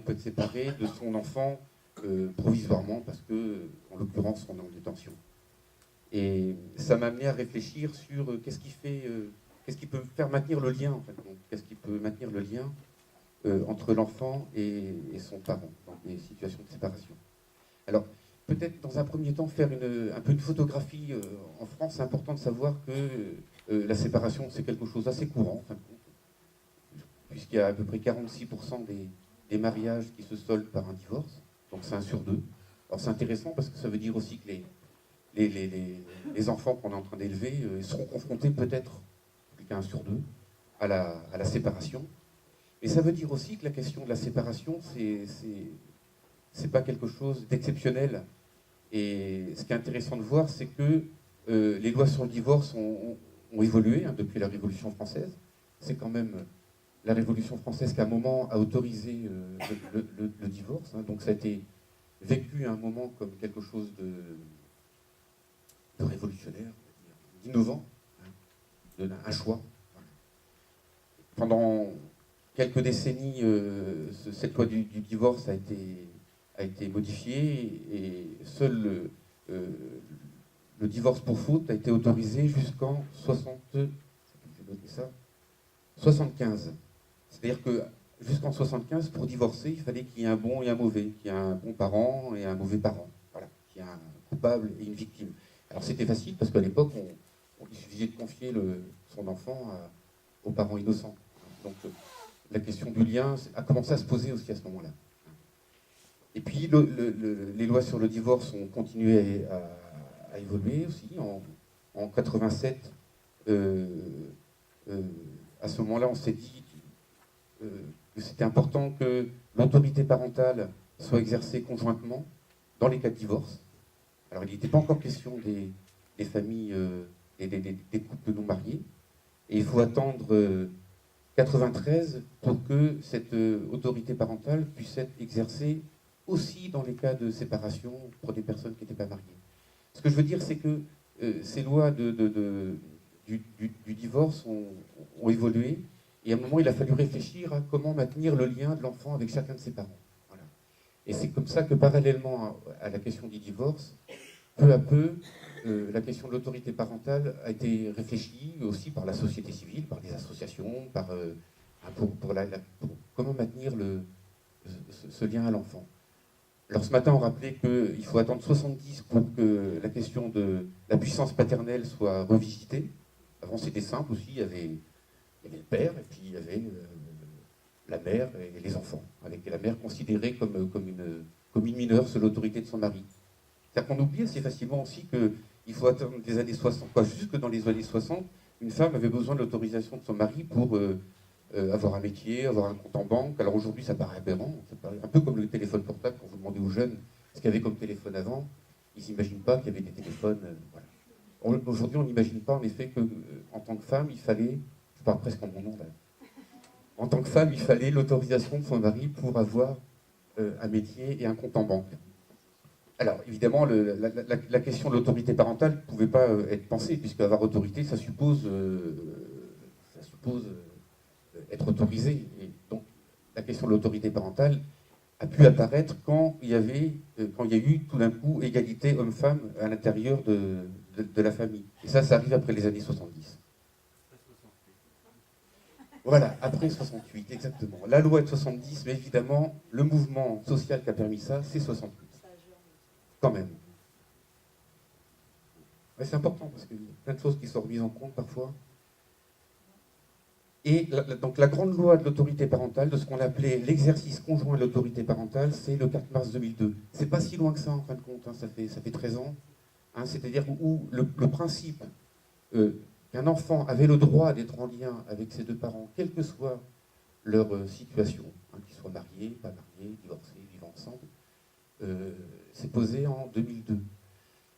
peut être séparé de son enfant provisoirement parce que, en l'occurrence, on est en détention. Et ça m'a amené à réfléchir sur qu'est-ce qui peut faire maintenir le lien, en fait. Qu'est-ce qui peut maintenir le lien entre l'enfant et son parent dans des situations de séparation. Alors, peut-être dans un premier temps faire un peu une photographie. En France, c'est important de savoir que la séparation, c'est quelque chose d'assez courant, en fin de compte, puisqu'il y a à peu près 46% des mariages qui se soldent par un divorce, donc c'est 1 sur 2. Alors c'est intéressant parce que ça veut dire aussi que les enfants qu'on est en train d'élever seront confrontés peut-être, plus qu'à 1 sur 2, à la séparation. Mais ça veut dire aussi que la question de la séparation, c'est pas quelque chose d'exceptionnel. Et ce qui est intéressant de voir, c'est que les lois sur le divorce ont évolué depuis la Révolution française. C'est quand même la Révolution française qui, à un moment, a autorisé le divorce. Donc ça a été vécu à un moment comme quelque chose de révolutionnaire, d'innovant, un choix. Pendant quelques décennies, cette loi du divorce a été modifiée et seul le divorce pour faute a été autorisé jusqu'en 75. C'est-à-dire que jusqu'en 75, pour divorcer, il fallait qu'il y ait un bon et un mauvais, qu'il y ait un bon parent et un mauvais parent. Voilà, qu'il y ait un coupable et une victime. Alors c'était facile parce qu'à l'époque, il suffisait de confier son enfant aux parents innocents. Donc la question du lien a commencé à se poser aussi à ce moment-là. Et puis les lois sur le divorce ont continué à évoluer aussi. En 87, à ce moment-là, on s'est dit que c'était important que l'autorité parentale soit exercée conjointement dans les cas de divorce. Alors il n'était pas encore question des familles et des couples non mariés. Et il faut attendre 93 pour que cette autorité parentale puisse être exercée aussi dans les cas de séparation pour des personnes qui n'étaient pas mariées. Ce que je veux dire, c'est que ces lois du divorce ont évolué, et à un moment, il a fallu réfléchir à comment maintenir le lien de l'enfant avec chacun de ses parents. Voilà. Et c'est comme ça que, parallèlement à la question du divorce, peu à peu, la question de l'autorité parentale a été réfléchie aussi par la société civile, par les associations, pour comment maintenir ce lien à l'enfant. Alors ce matin, on rappelait qu'il faut attendre 70 pour que la question de la puissance paternelle soit revisitée. Avant, c'était simple aussi, il y avait le père, et puis il y avait la mère et les enfants, avec la mère considérée comme une mineure sous l'autorité de son mari. C'est-à-dire qu'on oublie assez facilement aussi qu'il faut attendre les années 60. Jusque dans les années 60, une femme avait besoin de l'autorisation de son mari pour avoir un métier, avoir un compte en banque. Alors aujourd'hui, ça paraît aberrant. Ça paraît un peu comme le téléphone portable. Quand vous demandez aux jeunes ce qu'il y avait comme téléphone avant, ils n'imaginent pas qu'il y avait des téléphones. Voilà. Aujourd'hui, on n'imagine pas en effet qu'en tant que femme, il fallait, je parle presque en mon nom là, en tant que femme, il fallait l'autorisation de son mari pour avoir un métier et un compte en banque. Alors, évidemment, la question de l'autorité parentale ne pouvait pas être pensée, puisque avoir autorité, ça suppose être autorisé. Et donc, la question de l'autorité parentale a pu apparaître quand il y a eu tout d'un coup égalité homme-femme à l'intérieur de la famille. Et ça arrive après les années 70. Voilà, après 68, exactement. La loi est de 70, mais évidemment, le mouvement social qui a permis ça, c'est 68. Quand même. Mais c'est important, parce qu'il y a plein de choses qui sont remises en compte parfois. Et donc la grande loi de l'autorité parentale, de ce qu'on appelait l'exercice conjoint de l'autorité parentale, c'est le 4 mars 2002. C'est pas si loin que ça en fin de compte, ça fait 13 ans. C'est-à-dire où le principe qu'un enfant avait le droit d'être en lien avec ses deux parents, quelle que soit leur situation, qu'ils soient mariés, pas mariés, divorcés, vivant ensemble, s'est posé en 2002.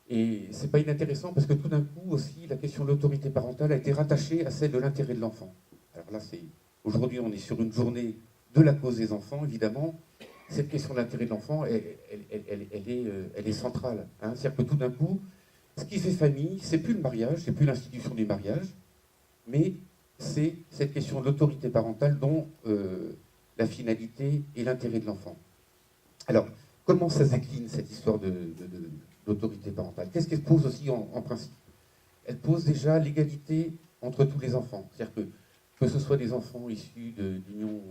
Et c'est pas inintéressant parce que tout d'un coup aussi, la question de l'autorité parentale a été rattachée à celle de l'intérêt de l'enfant. Alors là, aujourd'hui, on est sur une journée de la cause des enfants, évidemment. Cette question de l'intérêt de l'enfant, elle est centrale. C'est-à-dire que tout d'un coup, ce qui fait famille, c'est plus le mariage, c'est plus l'institution du mariage, mais c'est cette question de l'autorité parentale dont la finalité et l'intérêt de l'enfant. Alors, comment ça se décline, cette histoire d'autorité parentale? Qu'est-ce qu'elle pose aussi en principe? Elle pose déjà l'égalité entre tous les enfants. C'est-à-dire que ce soit des enfants issus d'unions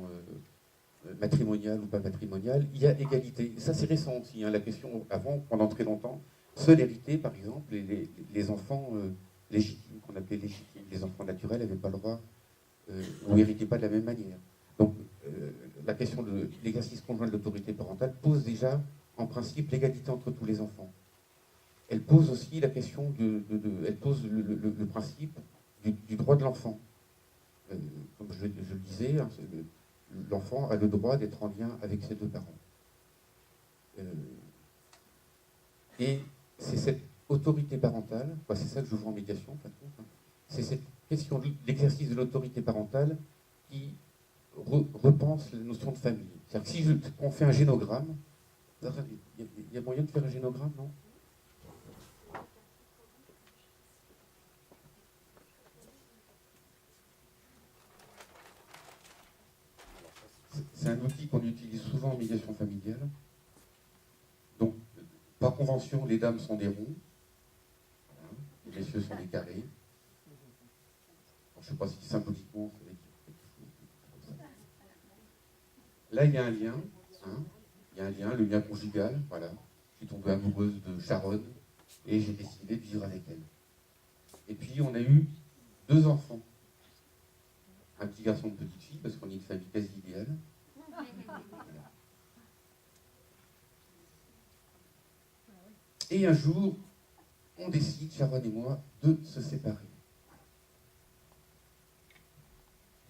matrimoniales ou pas matrimoniales, il y a égalité. Et ça, c'est récent aussi. Hein, la question, avant, pendant très longtemps, seuls héritaient, par exemple, les enfants légitimes, qu'on appelait légitimes. Les enfants naturels n'avaient pas le droit ou n'héritaient pas de la même manière. Donc, la question de l'exercice conjoint de l'autorité parentale pose déjà, en principe, l'égalité entre tous les enfants. Elle pose aussi la question elle pose le principe du droit de l'enfant. Comme je le disais, hein, l'enfant a le droit d'être en lien avec ses deux parents. Et c'est cette autorité parentale, c'est ça que je vois en médiation, en fin de compte, hein, c'est cette question de l'exercice de l'autorité parentale qui repense la notion de famille. C'est-à-dire que si on fait un génogramme, il y a moyen de faire un génogramme, non? C'est un outil qu'on utilise souvent en médiation familiale. Donc, par convention, les dames sont des ronds, hein, les messieurs sont des carrés. Alors, je ne sais pas si symboliquement, ça veut dire. Là, il y a un lien, hein, il y a un lien, le lien conjugal, voilà. Je suis tombée amoureuse de Sharon et j'ai décidé de vivre avec elle. Et puis, on a eu 2 enfants. Un petit garçon et une petite fille, parce qu'on est une famille quasi idéale. Et un jour, on décide, Sharon et moi, de se séparer.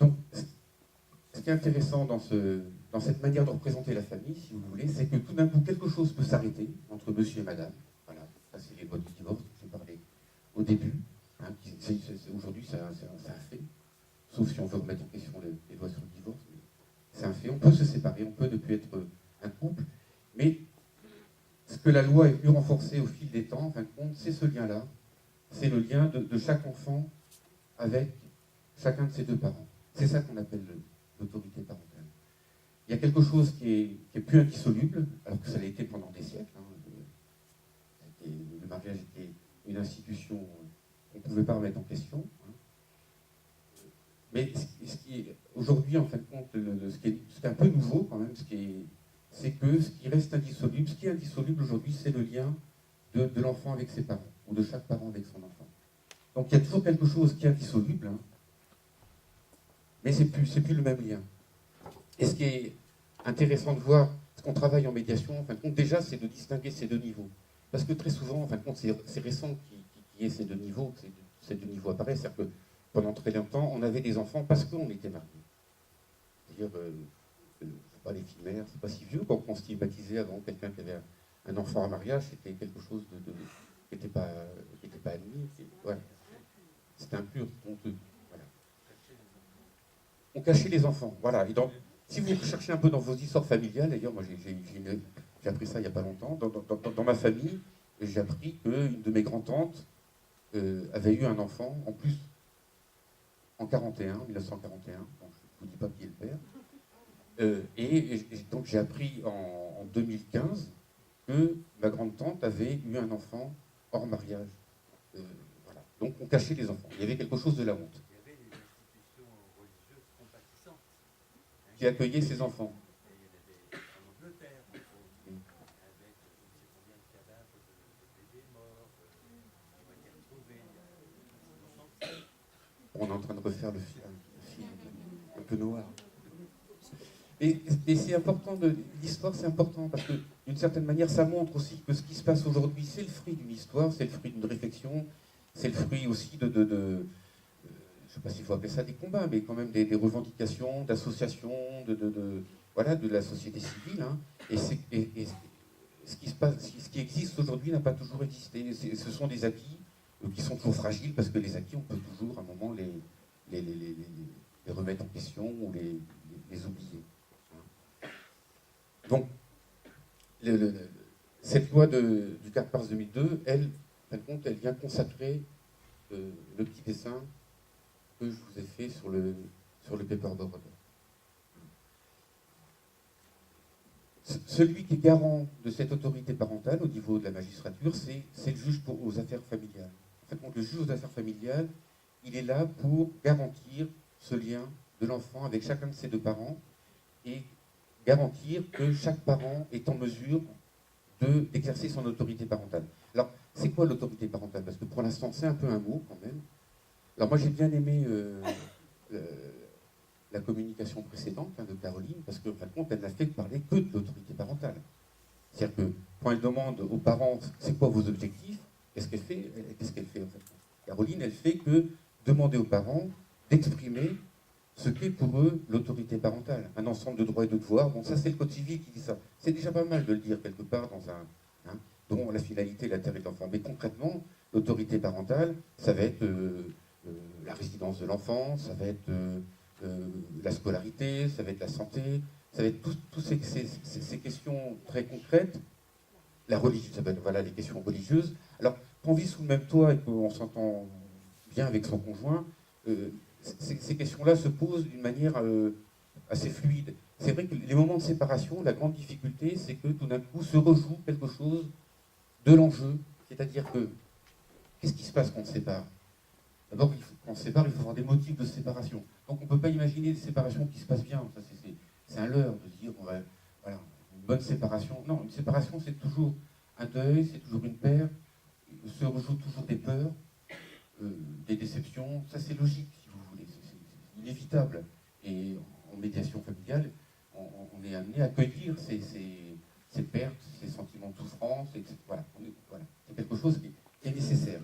Donc, ce qui est intéressant dans cette manière de représenter la famille, si vous voulez, c'est que tout d'un coup, quelque chose peut s'arrêter entre monsieur et madame. Voilà, ça c'est les lois du divorce dont j'ai parlé au début. Hein, aujourd'hui, c'est un fait. Sauf si on veut remettre en question les lois sur le divorce. C'est un fait. On peut se séparer, on peut ne plus être un couple. Mais ce que la loi est venue renforcer au fil des temps, en fin de compte, c'est ce lien-là. C'est le lien de chaque enfant avec chacun de ses deux parents. C'est ça qu'on appelle l'autorité parentale. Il y a quelque chose qui est plus indissoluble, alors que ça l'a été pendant des siècles. Hein. Le mariage était une institution qu'on ne pouvait pas remettre en question. Hein. Mais ce qui est aujourd'hui, en fin de compte, ce qui est un peu nouveau quand même, c'est que ce qui reste indissoluble, ce qui est indissoluble aujourd'hui, c'est le lien de l'enfant avec ses parents, ou de chaque parent avec son enfant. Donc il y a toujours quelque chose qui est indissoluble, hein, mais c'est plus le même lien. Et ce qui est intéressant de voir, ce qu'on travaille en médiation, en fin de compte, déjà, c'est de distinguer ces 2 niveaux. Parce que très souvent, en fin de compte, c'est récent qu'il y ait ces 2 niveaux, que ces 2 niveaux apparaissent. C'est-à-dire que pendant très longtemps, on avait des enfants parce qu'on était mariés. C'est-à-dire, pas les filles mères, c'est pas si vieux, quand on stigmatisait avant quelqu'un qui avait un enfant en mariage, c'était quelque chose qui n'était pas admis. Voilà. C'était impur, honteux. Voilà. On cachait les enfants. Voilà. Et donc, si vous recherchez un peu dans vos histoires familiales, d'ailleurs, moi j'ai appris ça il n'y a pas longtemps, dans ma famille, j'ai appris qu'une de mes grands-tantes avait eu un enfant, en plus, en 1941, donc je ne vous dis pas qui est le père. Et donc j'ai appris en 2015 que ma grande-tante avait eu un enfant hors mariage. Voilà. Donc on cachait les enfants. Il y avait quelque chose de la honte. Il y avait des institutions religieuses compatissantes qui accueillaient ces enfants. Et il y en avait en Angleterre, avec je ne sais combien de cadavres de bébés morts qui ont été retrouvés il y a longtemps. On est en train de refaire le film un peu noir. Et c'est important, l'histoire c'est important, parce que d'une certaine manière ça montre aussi que ce qui se passe aujourd'hui c'est le fruit d'une histoire, c'est le fruit d'une réflexion, c'est le fruit aussi je ne sais pas s'il faut appeler ça des combats, mais quand même des revendications, d'associations, voilà, de la société civile. Hein. Et ce qui se passe, ce qui existe aujourd'hui n'a pas toujours existé. Ce sont des acquis qui sont toujours fragiles, parce que les acquis on peut toujours à un moment les remettre en question ou les oublier. Donc, cette loi du 4 mars 2002, elle vient consacrer le petit dessin que je vous ai fait sur le paperboard. Celui qui est garant de cette autorité parentale au niveau de la magistrature, c'est le juge aux affaires familiales. En fait, donc, le juge aux affaires familiales, il est là pour garantir ce lien de l'enfant avec chacun de ses deux parents et garantir que chaque parent est en mesure d'exercer son autorité parentale. Alors, c'est quoi l'autorité parentale? Parce que pour l'instant, c'est un peu un mot quand même. Alors moi, j'ai bien aimé la communication précédente de Caroline, parce qu'en fin de compte, elle n'a fait parler que de l'autorité parentale. C'est-à-dire que quand elle demande aux parents c'est quoi vos objectifs, qu'est-ce qu'elle fait? Qu'est-ce qu'elle fait en fait? Caroline, elle fait que demander aux parents d'exprimer ce qu'est pour eux l'autorité parentale, un ensemble de droits et de devoirs. Bon, ça c'est le Code civil qui dit ça. C'est déjà pas mal de le dire quelque part dans un, dont la finalité est l'intérêt de l'enfant. Mais concrètement, l'autorité parentale, ça va être la résidence de l'enfant, ça va être la scolarité, ça va être la santé, ça va être toutes ces questions très concrètes. La religion, ça va être voilà, les questions religieuses. Alors, quand on vit sous le même toit et qu'on s'entend bien avec son conjoint, ces questions-là se posent d'une manière assez fluide. C'est vrai que les moments de séparation, la grande difficulté, c'est que tout d'un coup se rejoue quelque chose de l'enjeu. C'est-à-dire que, qu'est-ce qui se passe quand on se sépare? D'abord, quand on se sépare, il faut avoir des motifs de séparation. Donc on ne peut pas imaginer des séparations qui se passent bien. C'est un leurre de se dire, voilà, une bonne séparation. Non, une séparation, c'est toujours un deuil, c'est toujours une perte, se rejouent toujours des peurs, des déceptions. Ça, c'est logique, si vous voulez. C'est inévitable. Et en médiation familiale, on est amené à accueillir ces pertes, ces sentiments de souffrance, etc. Voilà. C'est quelque chose qui est nécessaire.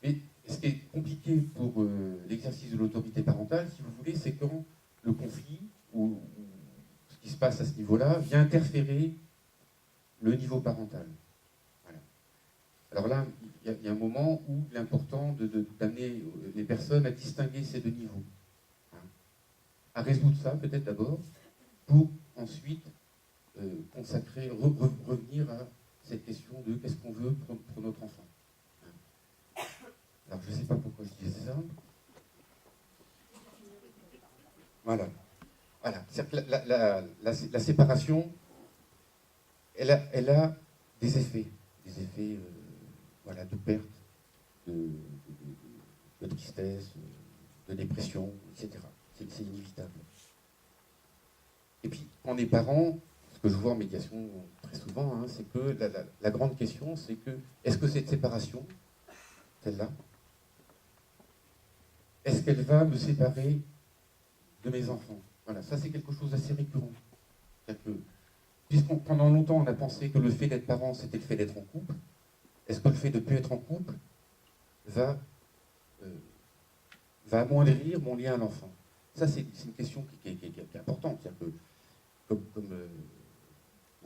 Mais ce qui est compliqué pour l'exercice de l'autorité parentale, si vous voulez, c'est quand le conflit, ou ce qui se passe à ce niveau-là, vient interférer le niveau parental. Voilà. Alors là, il y a un moment où il est important d'amener les personnes à distinguer ces deux niveaux. À résoudre ça, peut-être d'abord, pour ensuite consacrer, revenir à cette question de qu'est-ce qu'on veut pour notre enfant. Alors, je ne sais pas pourquoi je disais ça. Voilà. C'est-à-dire que la séparation, elle a des effets voilà, de perte, de tristesse, de dépression, etc. C'est inévitable. Et puis, quand on est parent, ce que je vois en médiation très souvent, c'est que la grande question, c'est que, est-ce que cette séparation, celle-là, est-ce qu'elle va me séparer de mes enfants? Voilà, ça c'est quelque chose d'assez récurrent. Puisqu'on pendant longtemps on a pensé que le fait d'être parent c'était le fait d'être en couple, est-ce que le fait de ne plus être en couple va amoindrir mon lien à l'enfant? Ça c'est une question qui est importante. C'est-à-dire que, comme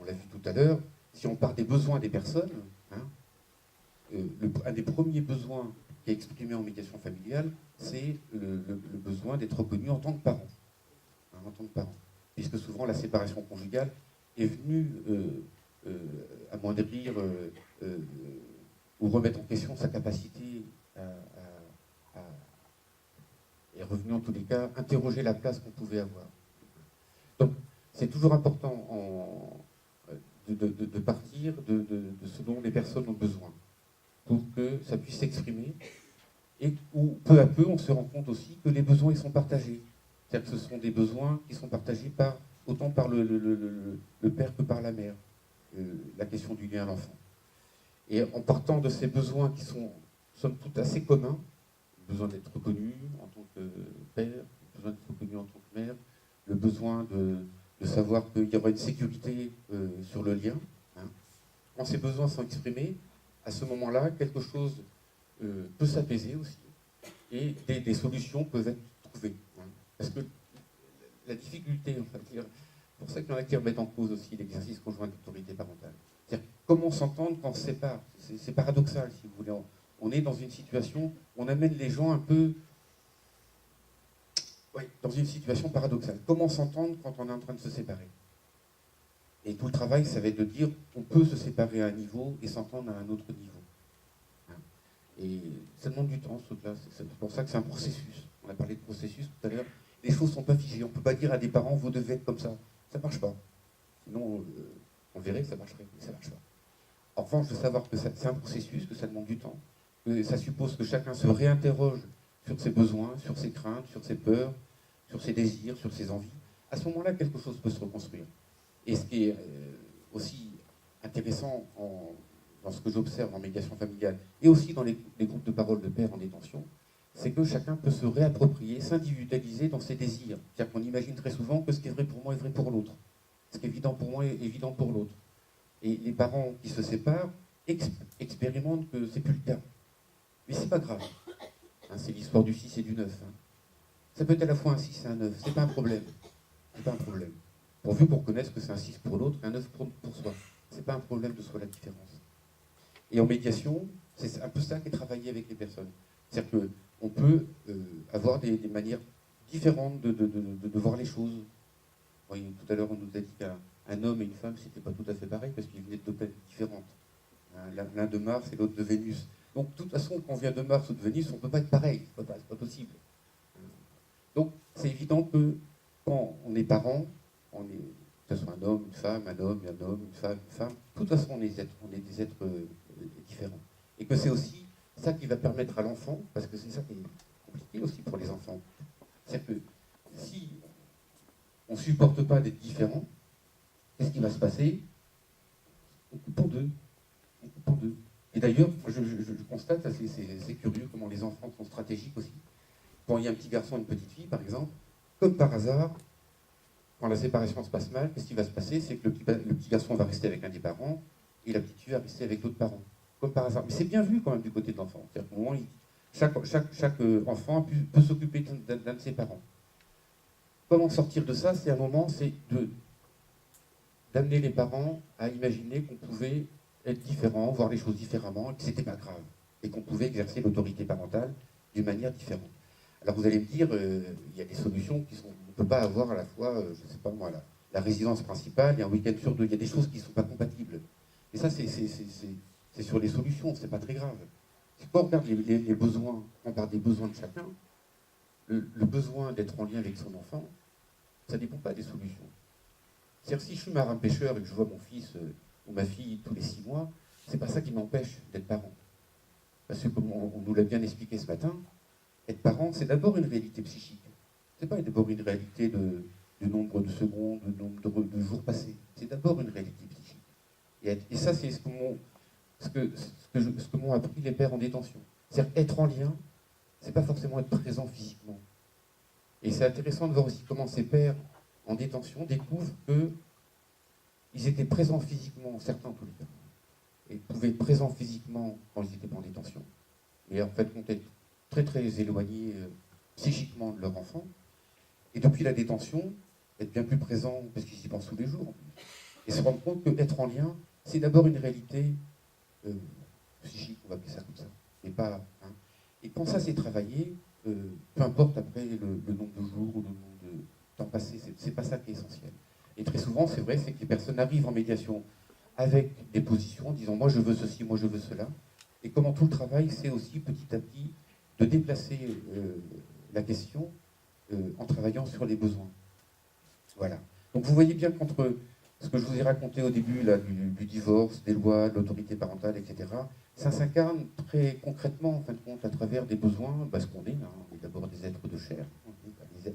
on l'a vu tout à l'heure, si on part des besoins des personnes, un des premiers besoins qui est exprimé en médiation familiale, c'est le besoin d'être reconnu en tant que parent. En tant que parent. Puisque souvent la séparation conjugale est venue amoindrir ou remettre en question sa capacité est revenu en tous les cas interroger la place qu'on pouvait avoir. Donc c'est toujours important de partir de ce dont les personnes ont besoin pour que ça puisse s'exprimer et où peu à peu on se rend compte aussi que les besoins ils sont partagés. C'est-à-dire que ce sont des besoins qui sont partagés autant par le père que par la mère, la question du lien à l'enfant. Et en partant de ces besoins qui sont, somme toute, assez communs, le besoin d'être reconnu en tant que père, le besoin d'être reconnu en tant que mère, le besoin de savoir qu'il y aura une sécurité sur le lien, quand ces besoins sont exprimés, à ce moment-là, quelque chose peut s'apaiser aussi, et des solutions peuvent être trouvées. Parce que la difficulté, c'est pour ça qu'il y en a qui remettent en cause aussi l'exercice conjoint d'autorité parentale. C'est-à-dire comment s'entendre quand on se sépare. C'est paradoxal, si vous voulez. On est dans une situation où on amène les gens un peu dans une situation paradoxale. Comment s'entendre quand on est en train de se séparer? Et tout le travail, ça va être de dire on peut se séparer à un niveau et s'entendre à un autre niveau. Et ça demande du temps, ce truc-là. C'est pour ça que c'est un processus. On a parlé de processus tout à l'heure. Les choses ne sont pas figées. On ne peut pas dire à des parents, vous devez être comme ça. Ça ne marche pas. Sinon, on verrait que ça marcherait, mais ça ne marche pas. En revanche, de savoir que c'est un processus, que ça demande du temps, que ça suppose que chacun se réinterroge sur ses besoins, sur ses craintes, sur ses peurs, sur ses désirs, sur ses envies, à ce moment-là, quelque chose peut se reconstruire. Et ce qui est aussi intéressant dans ce que j'observe en médiation familiale, et aussi dans les groupes de parole de pères en détention, c'est que chacun peut se réapproprier, s'individualiser dans ses désirs. C'est-à-dire qu'on imagine très souvent que ce qui est vrai pour moi est vrai pour l'autre. Ce qui est évident pour moi est évident pour l'autre. Et les parents qui se séparent expérimentent que c'est plus le cas. Mais c'est pas grave. Hein, c'est l'histoire du 6 et du 9. Hein. Ça peut être à la fois un 6 et un 9. C'est pas un problème. C'est pas un problème. Pourvu qu'on reconnaisse que c'est un 6 pour l'autre et un 9 pour soi. C'est pas un problème de soi la différence. Et en médiation, c'est un peu ça qui est travaillé avec les personnes. C'est-à-dire qu'on peut avoir des manières différentes de voir les choses. Vous voyez, tout à l'heure, on nous a dit qu'un homme et une femme, c'était pas tout à fait pareil parce qu'ils venaient de deux planètes différentes. Hein, l'un de Mars et l'autre de Vénus. Donc, de toute façon, quand on vient de Mars ou de Vénus, on ne peut pas être pareil. C'est pas possible. Donc, c'est évident que quand on est parent, que ce soit un homme, une femme, un homme, une femme, de toute façon, on est des êtres différents. Et que c'est aussi ça qui va permettre à l'enfant, parce que c'est ça qui est compliqué aussi pour les enfants. C'est-à-dire que si on ne supporte pas d'être différent, qu'est-ce qui va se passer? On coupe en deux. On coupe en deux. Et d'ailleurs, je constate, c'est curieux comment les enfants sont stratégiques aussi. Quand il y a un petit garçon et une petite fille, par exemple, comme par hasard, quand la séparation se passe mal, qu'est-ce qui va se passer? C'est que le petit garçon va rester avec un des parents et la petite fille va rester avec l'autre parent. Comme par hasard. Mais c'est bien vu quand même du côté de l'enfant. C'est-à-dire qu'au moment, chaque enfant peut s'occuper d'un de ses parents. Comment sortir de ça? C'est un moment, c'est d'amener les parents à imaginer qu'on pouvait être différent, voir les choses différemment, et que c'était pas grave, et qu'on pouvait exercer l'autorité parentale d'une manière différente. Alors vous allez me dire, il y a des solutions qui sont, on ne peut pas avoir à la fois, je ne sais pas moi, la résidence principale et un week-end sur deux. Il y a des choses qui ne sont pas compatibles. Et ça, c'est sur les solutions, c'est pas très grave. Quand on regarde les besoins, on parle des besoins de chacun, le besoin d'être en lien avec son enfant, ça ne dépend pas des solutions. C'est-à-dire si je suis marin-pêcheur et que je vois mon fils ou ma fille tous les 6 mois, c'est pas ça qui m'empêche d'être parent. Parce que comme on nous l'a bien expliqué ce matin, être parent, c'est d'abord une réalité psychique. C'est pas d'abord une réalité de nombre de secondes, de nombre de jours passés. C'est d'abord une réalité psychique. Et ça, c'est ce que m'ont appris les pères en détention. C'est-à-dire être en lien, c'est pas forcément être présent physiquement. Et c'est intéressant de voir aussi comment ces pères en détention découvrent qu'ils étaient présents physiquement, certains en tous les cas, et pouvaient être présents physiquement quand ils n'étaient pas en détention. Et en fait, on était très très éloignés psychiquement de leur enfant. Et depuis la détention, être bien plus présent, parce qu'ils y pensent tous les jours en plus. Et se rendre compte qu'être en lien, c'est d'abord une réalité psychique, on va appeler ça comme ça. Et pas, hein. Et quand ça s'est travaillé, peu importe après le nombre de jours ou le nombre de temps passé, c'est pas ça qui est essentiel. Et très souvent, c'est vrai, c'est que les personnes arrivent en médiation avec des positions, en disant moi je veux ceci, moi je veux cela. Et comment tout le travail, c'est aussi petit à petit de déplacer la question en travaillant sur les besoins. Voilà. Donc vous voyez bien qu'entre ce que je vous ai raconté au début là, du divorce, des lois, de l'autorité parentale, etc., ça s'incarne très concrètement, en fin de compte, à travers des besoins, parce qu'on est, hein, on est d'abord des êtres de chair, on est pas des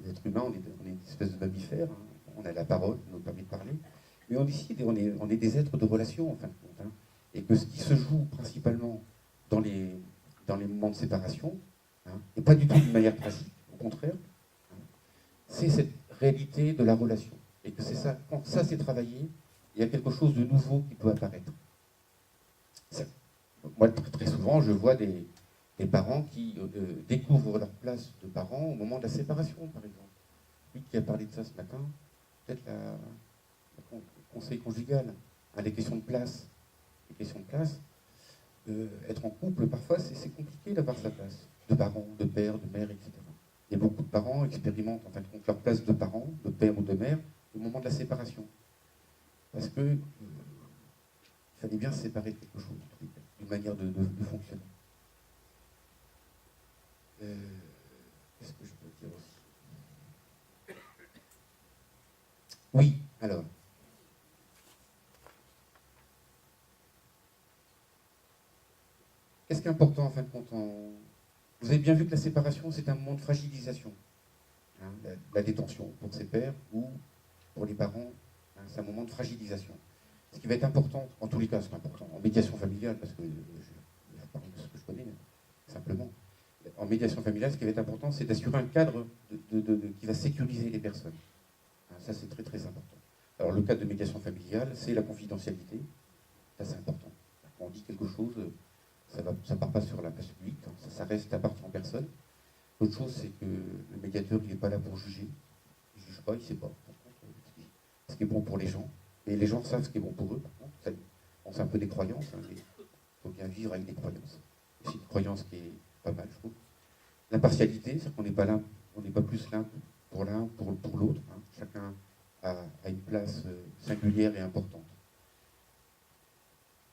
êtres humains, on est une espèce de mammifère, hein, on a la parole, qui nous permet de parler, mais on est des êtres de relation, en fin de compte, hein, et que ce qui se joue principalement dans les moments de séparation, hein, et pas du tout d'une manière tragique, au contraire, hein, c'est cette réalité de la relation. Et que c'est ça, quand ça s'est travaillé, il y a quelque chose de nouveau qui peut apparaître. Moi, très souvent, je vois des parents qui découvrent leur place de parents au moment de la séparation, par exemple. Lui qui a parlé de ça ce matin, peut-être le conseil conjugal, hein, les questions de place. Les questions de place, être en couple, parfois, c'est compliqué d'avoir sa place, de parents, de père, de mère, etc. Et beaucoup de parents expérimentent en fin de compte leur place de parents, de père ou de mère, au moment de la séparation. Parce que il fallait bien se séparer de quelque chose, d'une manière de fonctionner. Qu'est-ce que je peux dire aussi? Oui, Alors, qu'est-ce qui est important en fin de compte Vous avez bien vu que la séparation, c'est un moment de fragilisation. Hein, la détention pour ses pères ou pour les parents, hein, c'est un moment de fragilisation. Ce qui va être important, en tous les cas, c'est important, en médiation familiale, parce que je parle de ce que je connais, simplement. En médiation familiale, ce qui va être important, c'est d'assurer un cadre qui va sécuriser les personnes. Hein, ça, c'est très très important. Alors, le cadre de médiation familiale, c'est la confidentialité. Ça, c'est important. Quand on dit quelque chose, ça ne part pas sur la place publique, hein, ça reste appartient en personne. L'autre chose, c'est que le médiateur, il n'est pas là pour juger. Il ne juge pas, il ne sait pas. Par contre, ce qui est bon pour les gens. Et les gens savent ce qui est bon pour eux. Par contre, c'est un peu des croyances. Hein, il faut bien vivre avec des croyances. C'est une croyance qui est pas mal, je trouve. L'impartialité, c'est qu'on n'est pas là, on n'est pas plus l'un pour l'autre. Hein. Chacun a une place singulière et importante.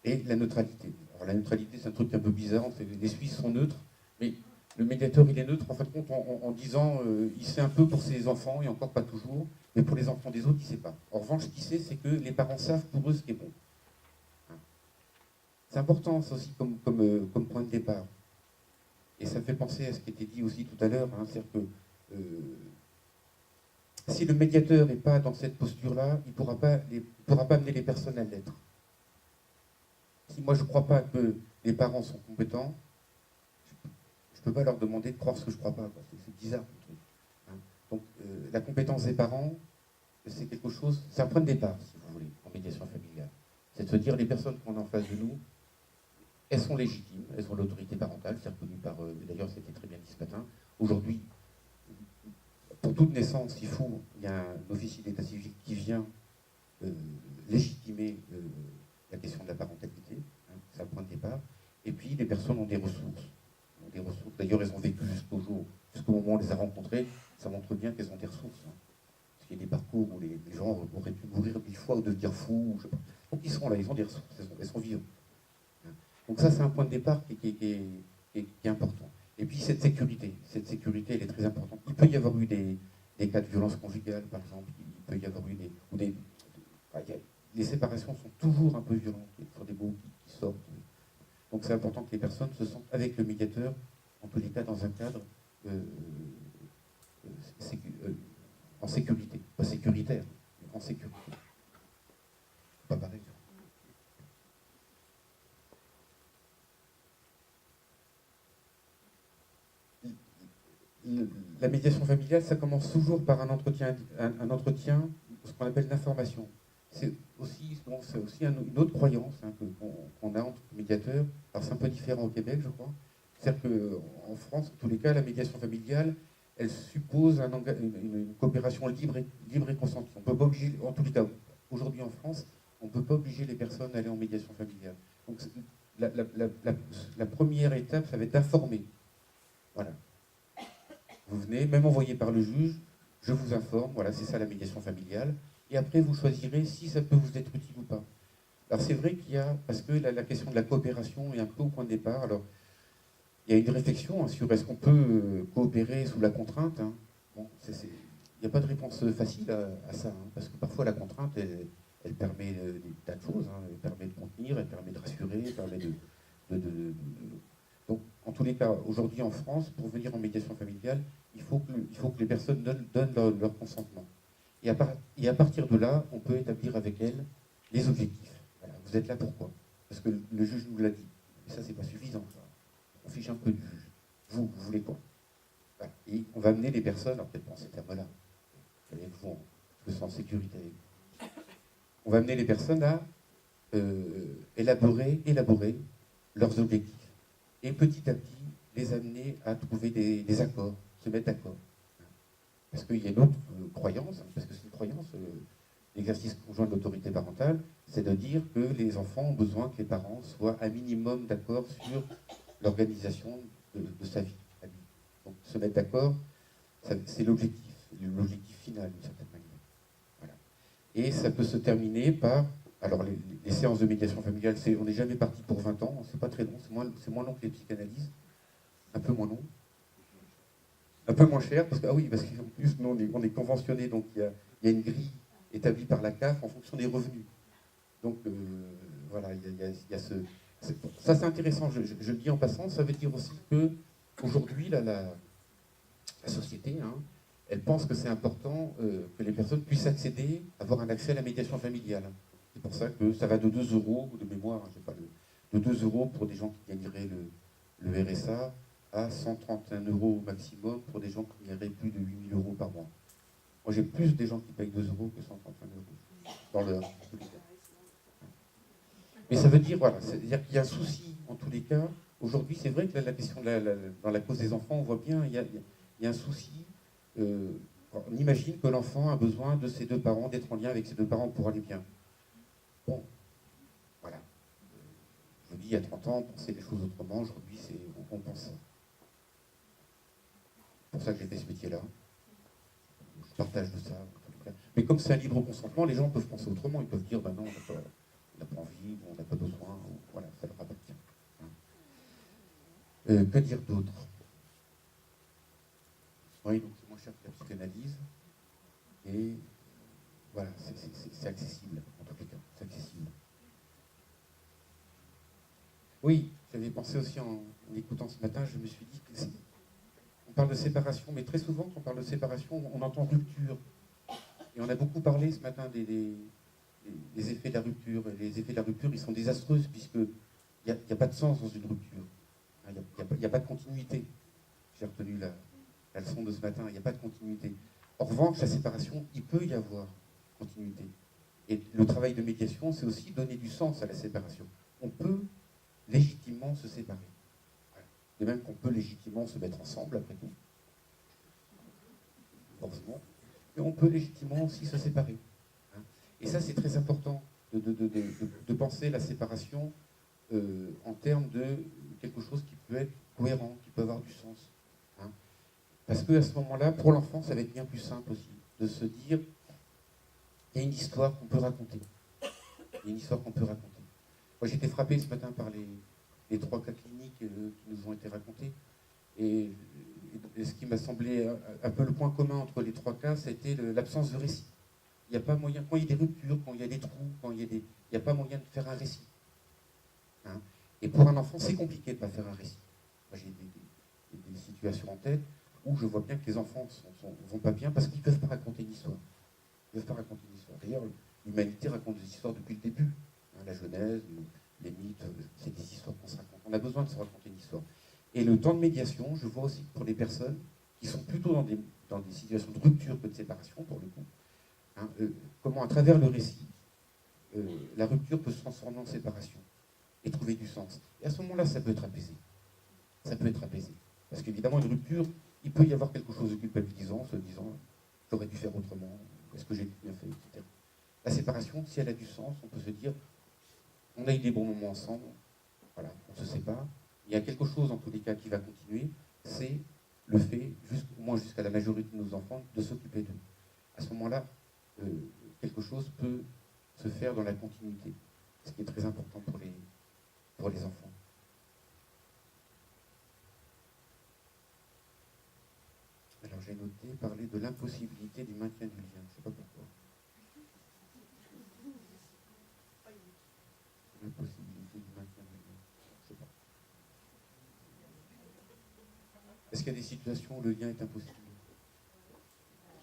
Et la neutralité. Alors la neutralité, c'est un truc un peu bizarre. Les Suisses sont neutres, mais le médiateur, il est neutre, en fin de compte, en disant il sait un peu pour ses enfants, et encore pas toujours, mais pour les enfants des autres, il ne sait pas. En revanche, ce qu'il sait, c'est que les parents savent pour eux ce qui est bon. Hein. C'est important, ça aussi, comme point de départ. Et ça me fait penser à ce qui était dit aussi tout à l'heure, hein, c'est-à-dire que si le médiateur n'est pas dans cette posture-là, il ne pourra pas amener les personnes à l'être. Si moi je ne crois pas que les parents sont compétents, je ne peux pas leur demander de croire ce que je ne crois pas. C'est bizarre, le truc. Hein. Donc la compétence des parents, c'est quelque chose, c'est un point de départ, si vous voulez, en médiation familiale. C'est de se dire, les personnes qu'on a en face de nous, elles sont légitimes, elles ont l'autorité parentale, c'est reconnu par, d'ailleurs c'était très bien dit ce matin. Aujourd'hui, pour toute naissance, il y a un officier d'état civil qui vient légitimer la question de la parentalité, hein, c'est un point de départ. Et puis les personnes ont des ressources. D'ailleurs, elles ont vécu jusqu'au moment où on les a rencontrées, ça montre bien qu'elles ont des ressources. Hein. Parce qu'il y a des parcours où les gens auraient pu mourir 1000 fois ou devenir fous. Donc ils sont là, ils ont des ressources, elles sont vivantes. Hein. Donc ça, c'est un point de départ qui est important. Et puis cette sécurité, elle est très importante. Il peut y avoir eu des cas de violence conjugale, par exemple. Il peut y avoir eu les séparations sont toujours un peu violentes. Il y a toujours des mots qui sortent. Donc c'est important que les personnes se sentent avec le médiateur, en tous les cas dans un cadre en sécurité. Pas sécuritaire, mais en sécurité. Pas pareil. La médiation familiale, ça commence toujours par un entretien, ce qu'on appelle l'information. C'est aussi une autre croyance hein, qu'on a entre médiateurs. Alors c'est un peu différent au Québec, je crois. C'est-à-dire qu'en France, en tous les cas, la médiation familiale, elle suppose une coopération libre et consentie. On peut pas obliger, en tous les cas, aujourd'hui en France, on ne peut pas obliger les personnes à aller en médiation familiale. Donc la première étape, ça va être d'informer. Voilà. Vous venez, même envoyé par le juge, je vous informe, voilà, c'est ça la médiation familiale. Et après, vous choisirez si ça peut vous être utile ou pas. Alors c'est vrai qu'il y a, parce que la question de la coopération est un peu au point de départ. Alors, il y a une réflexion hein, sur est-ce qu'on peut coopérer sous la contrainte. Hein. Bon, il n'y a pas de réponse facile à ça, hein, parce que parfois la contrainte, elle permet des tas de choses. Hein, elle permet de contenir, elle permet de rassurer, elle permet Donc, en tous les cas, aujourd'hui en France, pour venir en médiation familiale, il faut que les personnes donnent leur consentement. Et à partir de là, on peut établir avec elles les objectifs. Voilà, vous êtes là pourquoi? Parce que le juge nous l'a dit. Et ça, c'est pas suffisant. Ça. On fiche un peu du juge. Vous voulez quoi? Voilà. Et on va amener les personnes, alors peut-être pas en ces termes-là, je me sens en sécurité avec vous. On va amener les personnes à élaborer leurs objectifs. Et petit à petit, les amener à trouver des accords, se mettre d'accord. Parce qu'il y a une autre croyance, parce que c'est une croyance, l'exercice conjoint de l'autorité parentale, c'est de dire que les enfants ont besoin que les parents soient un minimum d'accord sur l'organisation de sa vie. Donc se mettre d'accord, c'est l'objectif final d'une certaine manière. Voilà. Et ça peut se terminer par, alors les séances de médiation familiale, on n'est jamais parti pour 20 ans, c'est pas très long, c'est moins long que les psychanalyses, un peu moins long. Un peu moins cher, parce qu'en plus, nous, on est conventionné, donc il y a une grille établi par la CAF en fonction des revenus. Donc voilà, il y a ce... Ça c'est intéressant, je le dis en passant, ça veut dire aussi que aujourd'hui la société, hein, elle pense que c'est important que les personnes puissent accéder, avoir un accès à la médiation familiale. C'est pour ça que ça va de 2 euros, de mémoire, je sais pas, de 2 euros pour des gens qui gagneraient le RSA à 131 euros au maximum pour des gens qui gagneraient plus de 8 000 euros par mois. Moi j'ai plus des gens qui payent 2 euros que 131 euros dans le... Mais ça veut dire, voilà, c'est-à-dire qu'il y a un souci en tous les cas. Aujourd'hui, c'est vrai que la question dans la cause des enfants, on voit bien, il y a un souci. On imagine que l'enfant a besoin de ses 2 parents, d'être en lien avec ses 2 parents pour aller bien. Bon, voilà. Je vous dis, il y a 30 ans, on pensait les choses autrement. Aujourd'hui, on pense ça. C'est pour ça que j'ai fait ce métier-là. Je partage de ça, en tous les cas. Mais comme c'est un libre consentement, les gens peuvent penser autrement. Ils peuvent dire, ben non, on n'a pas envie, on n'a pas besoin, ou voilà, ça leur appartient. Que dire d'autre? Oui, donc c'est moins cher que la psychanalyse. Et voilà, c'est accessible, en tous les cas, c'est accessible. Oui, j'avais pensé aussi en écoutant ce matin, je me suis dit que on parle de séparation, mais très souvent, quand on parle de séparation, on entend rupture. Et on a beaucoup parlé ce matin des effets de la rupture. Et les effets de la rupture, ils sont désastreux, puisqu'il n'y a pas de sens dans une rupture. Il n'y a pas de continuité. J'ai retenu la leçon de ce matin, il n'y a pas de continuité. En revanche, la séparation, il peut y avoir continuité. Et le travail de médiation, c'est aussi donner du sens à la séparation. On peut légitimement se séparer. Et même qu'on peut légitimement se mettre ensemble, après tout. Forcément. Mais on peut légitimement aussi se séparer. Et ça, c'est très important de penser la séparation en termes de quelque chose qui peut être cohérent, qui peut avoir du sens. Parce qu'à ce moment-là, pour l'enfant, ça va être bien plus simple aussi, de se dire, il y a une histoire qu'on peut raconter. Il y a une histoire qu'on peut raconter. Moi, j'ai été frappé ce matin par les 3 cas cliniques qui nous ont été racontés. Et ce qui m'a semblé un peu le point commun entre les 3 cas, c'était l'absence de récit. Il n'y a pas moyen, quand il y a des ruptures, quand il y a des trous, quand il n'y a pas moyen de faire un récit. Et pour un enfant, c'est compliqué de ne pas faire un récit. Moi, j'ai des situations en tête où je vois bien que les enfants ne vont pas bien parce qu'ils ne peuvent pas raconter une histoire. Ils ne peuvent pas raconter une histoire. D'ailleurs, l'humanité raconte des histoires depuis le début. La Genèse, les mythes, c'est des histoires qu'on se raconte. On a besoin de se raconter une histoire. Et le temps de médiation, je vois aussi pour les personnes qui sont plutôt dans des situations de rupture que de séparation, pour le coup, comment à travers le récit, la rupture peut se transformer en séparation et trouver du sens. Et à ce moment-là, ça peut être apaisé. Ça peut être apaisé. Parce qu'évidemment, une rupture, il peut y avoir quelque chose de culpabilisant, se disant, j'aurais dû faire autrement, est-ce que j'ai bien fait, etc. La séparation, si elle a du sens, on peut se dire, on a eu des bons moments ensemble, voilà, on se sépare. Il y a quelque chose, en tous les cas, qui va continuer, c'est le fait, au moins jusqu'à la majorité de nos enfants, de s'occuper d'eux. À ce moment-là, quelque chose peut se faire dans la continuité, ce qui est très important pour les enfants. Alors j'ai noté parler de l'impossibilité du maintien du lien, je ne sais pas pourquoi. L'impossibilité du maintien du lien, je ne sais pas. Est-ce qu'il y a des situations où le lien est impossible?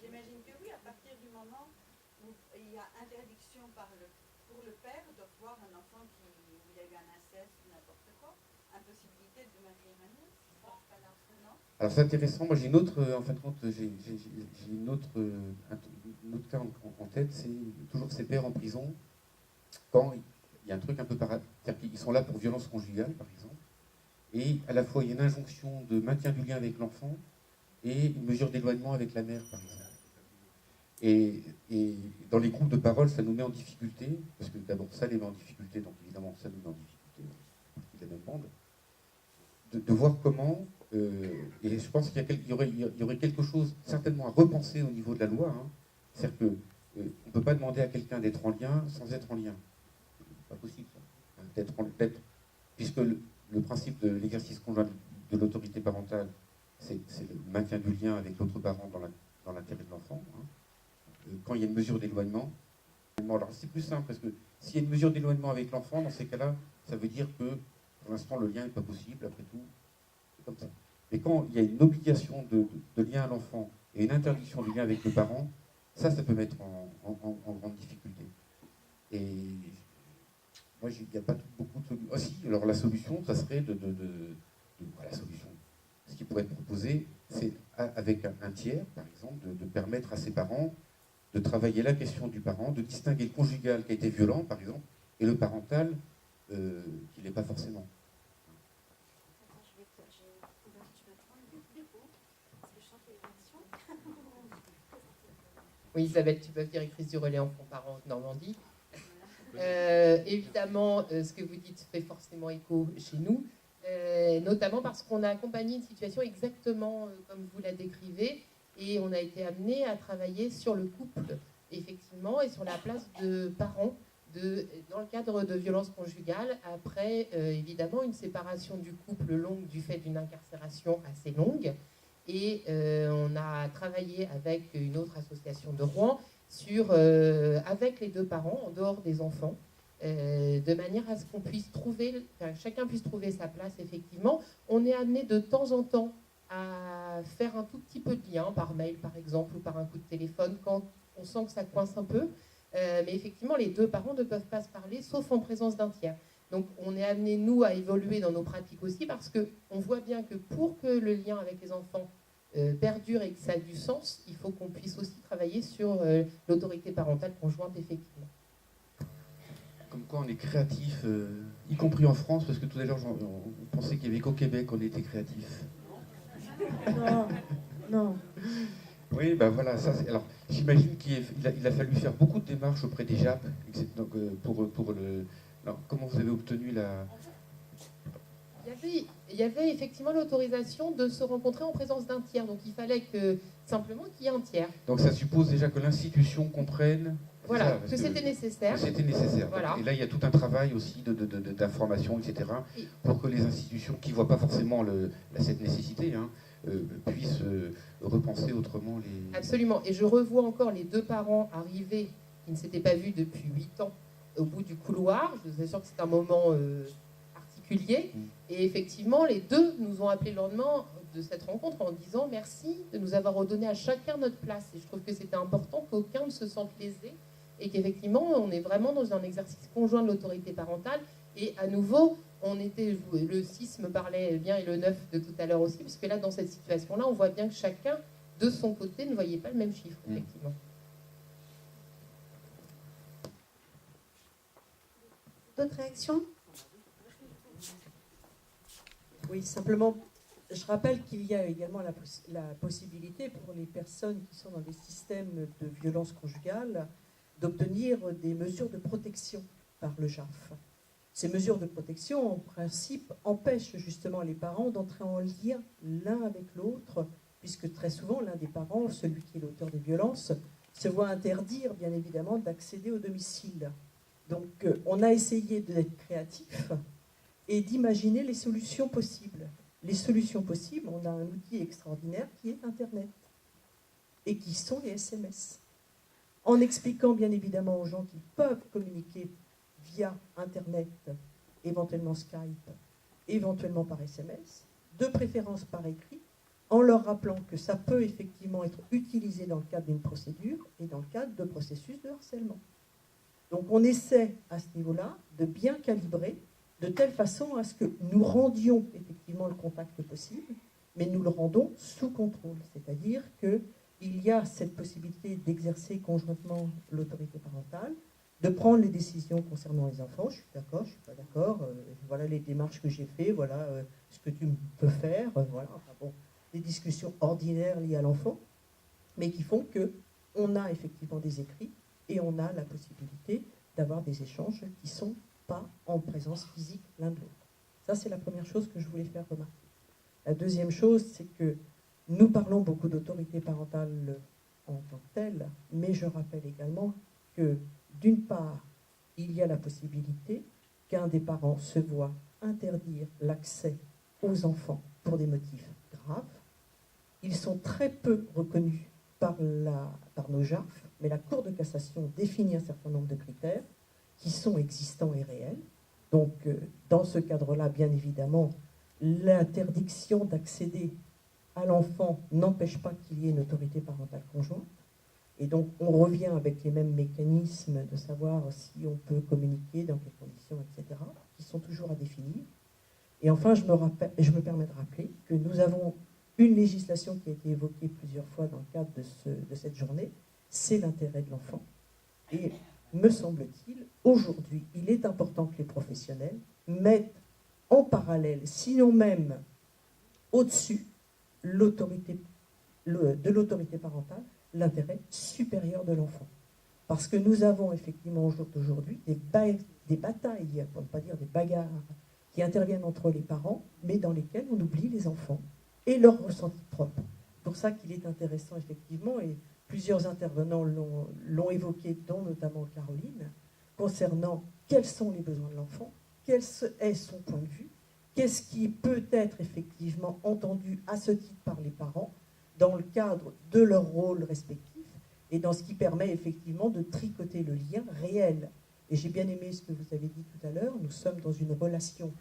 J'imagine que oui, à partir du moment où il y a interdiction pour le père de voir un enfant où il y a eu un inceste ou n'importe quoi, impossibilité de maintenir un lien, dans ce cas-là, non? Alors c'est intéressant, moi j'ai une autre, en fin de compte, j'ai une autre cas en tête, c'est toujours ces pères en prison, quand il y a un truc un peu c'est-à-dire qu'ils sont là pour violence conjugale, par exemple, et à la fois il y a une injonction de maintien du lien avec l'enfant et une mesure d'éloignement avec la mère, par exemple. Et dans les groupes de parole, ça nous met en difficulté, parce que d'abord ça les met en difficulté, donc évidemment ça nous met en difficulté, de la même bande, de voir comment, et je pense qu'il y aurait quelque chose certainement à repenser au niveau de la loi, c'est-à-dire qu'on ne peut pas demander à quelqu'un d'être en lien sans être en lien. C'est pas possible ça. Puisque le principe de l'exercice conjoint de l'autorité parentale, c'est le maintien du lien avec l'autre parent dans l'intérêt de l'enfant. quand il y a une mesure d'éloignement. Alors c'est plus simple, parce que s'il y a une mesure d'éloignement avec l'enfant, dans ces cas-là, ça veut dire que pour l'instant le lien n'est pas possible, après tout, c'est comme ça. Mais quand il y a une obligation de lien à l'enfant et une interdiction de lien avec le parent, ça peut mettre en grande difficulté. Et moi, il n'y a pas beaucoup de solutions. Ah si, alors la solution, ça serait la solution. Ce qui pourrait être proposé, c'est avec un tiers, par exemple, de permettre à ses parents de travailler la question du parent, de distinguer le conjugal qui a été violent, par exemple, et le parental qui ne l'est pas forcément. Oui, Isabelle, tu peux faire directrice du relais enfants-parents Normandie. Évidemment, ce que vous dites fait forcément écho chez nous, notamment parce qu'on a accompagné une situation exactement comme vous la décrivez, et on a été amené à travailler sur le couple, effectivement, et sur la place de parents dans le cadre de violences conjugales, après, évidemment, une séparation du couple longue du fait d'une incarcération assez longue. Et on a travaillé avec une autre association de Rouen avec les deux parents, en dehors des enfants, de manière à ce qu'on puisse chacun puisse trouver sa place, effectivement. On est amené de temps en temps à faire un tout petit peu de lien, par mail par exemple, ou par un coup de téléphone, quand on sent que ça coince un peu. Mais effectivement, les deux parents ne peuvent pas se parler, sauf en présence d'un tiers. Donc on est amené, nous, à évoluer dans nos pratiques aussi, parce qu'on voit bien que pour que le lien avec les enfants perdure et que ça ait du sens, il faut qu'on puisse aussi travailler sur l'autorité parentale conjointe, effectivement. Comme quoi on est créatif, y compris en France, parce que tout à l'heure on pensait qu'il n'y avait qu'au Québec qu'on était créatif. Non. Oui, ben voilà, ça c'est. Alors, j'imagine qu'il a fallu faire beaucoup de démarches auprès des JAP, donc, pour le. Alors, comment vous avez obtenu la. Il y avait effectivement l'autorisation de se rencontrer en présence d'un tiers, donc il fallait simplement qu'il y ait un tiers. Donc ça suppose déjà que l'institution comprenne. Voilà, que c'était nécessaire. C'était nécessaire. Voilà. Et là, il y a tout un travail aussi d'information, etc., pour que les institutions qui ne voient pas forcément cette nécessité puissent repenser autrement les... Absolument. Et je revois encore les deux parents arrivés qui ne s'étaient pas vus depuis 8 ans au bout du couloir. Je vous assure que c'est un moment particulier. Et effectivement, les deux nous ont appelé le lendemain de cette rencontre en disant merci de nous avoir redonné à chacun notre place. Et je trouve que c'était important qu'aucun ne se sente lésé et qu'effectivement, on est vraiment dans un exercice conjoint de l'autorité parentale. Et à nouveau, le 6 me parlait bien et le 9 de tout à l'heure aussi, puisque là, dans cette situation-là, on voit bien que chacun, de son côté, ne voyait pas le même chiffre, effectivement. D'autres réactions? Oui, simplement, je rappelle qu'il y a également la possibilité pour les personnes qui sont dans des systèmes de violence conjugale d'obtenir des mesures de protection par le JAF. Ces mesures de protection, en principe, empêchent justement les parents d'entrer en lien l'un avec l'autre, puisque très souvent, l'un des parents, celui qui est l'auteur des violences, se voit interdire, bien évidemment, d'accéder au domicile. Donc, on a essayé d'être créatif et d'imaginer les solutions possibles. Les solutions possibles, on a un outil extraordinaire qui est Internet et qui sont les SMS. En expliquant bien évidemment aux gens qu'ils peuvent communiquer via Internet, éventuellement Skype, éventuellement par SMS, de préférence par écrit, en leur rappelant que ça peut effectivement être utilisé dans le cadre d'une procédure et dans le cadre de processus de harcèlement. Donc on essaie à ce niveau-là de bien calibrer de telle façon à ce que nous rendions effectivement le contact possible, mais nous le rendons sous contrôle. C'est-à-dire qu'il y a cette possibilité d'exercer conjointement l'autorité parentale, de prendre les décisions concernant les enfants. Je suis d'accord, je ne suis pas d'accord, voilà les démarches que j'ai faites, voilà ce que tu peux faire, voilà, enfin bon, des discussions ordinaires liées à l'enfant, mais qui font qu'on a effectivement des écrits et on a la possibilité d'avoir des échanges qui ne sont pas en présence physique l'un de l'autre. Ça, c'est la première chose que je voulais faire remarquer. La deuxième chose, c'est que nous parlons beaucoup d'autorité parentale en tant que telle, mais je rappelle également que, d'une part, il y a la possibilité qu'un des parents se voit interdire l'accès aux enfants pour des motifs graves. Ils sont très peu reconnus par nos JAF, mais la Cour de cassation définit un certain nombre de critères qui sont existants et réels. Donc, dans ce cadre-là, bien évidemment, l'interdiction d'accéder à l'enfant n'empêche pas qu'il y ait une autorité parentale conjointe. Et donc, on revient avec les mêmes mécanismes de savoir si on peut communiquer, dans quelles conditions, etc., qui sont toujours à définir. Et enfin, je me permets de rappeler que nous avons une législation qui a été évoquée plusieurs fois dans le cadre de cette journée, c'est l'intérêt de l'enfant. Et me semble-t-il, aujourd'hui, il est important que les professionnels mettent en parallèle, sinon même au-dessus, de l'autorité parentale, l'intérêt supérieur de l'enfant. Parce que nous avons effectivement au jour d'aujourd'hui des batailles, pour ne pas dire des bagarres, qui interviennent entre les parents, mais dans lesquelles on oublie les enfants et leurs ressentis propres. C'est pour ça qu'il est intéressant, effectivement, et plusieurs intervenants l'ont évoqué, dont notamment Caroline, concernant quels sont les besoins de l'enfant, quel est son point de vue, qu'est-ce qui peut être effectivement entendu à ce titre par les parents dans le cadre de leur rôle respectif et dans ce qui permet effectivement de tricoter le lien réel. Et j'ai bien aimé ce que vous avez dit tout à l'heure, nous sommes dans une relation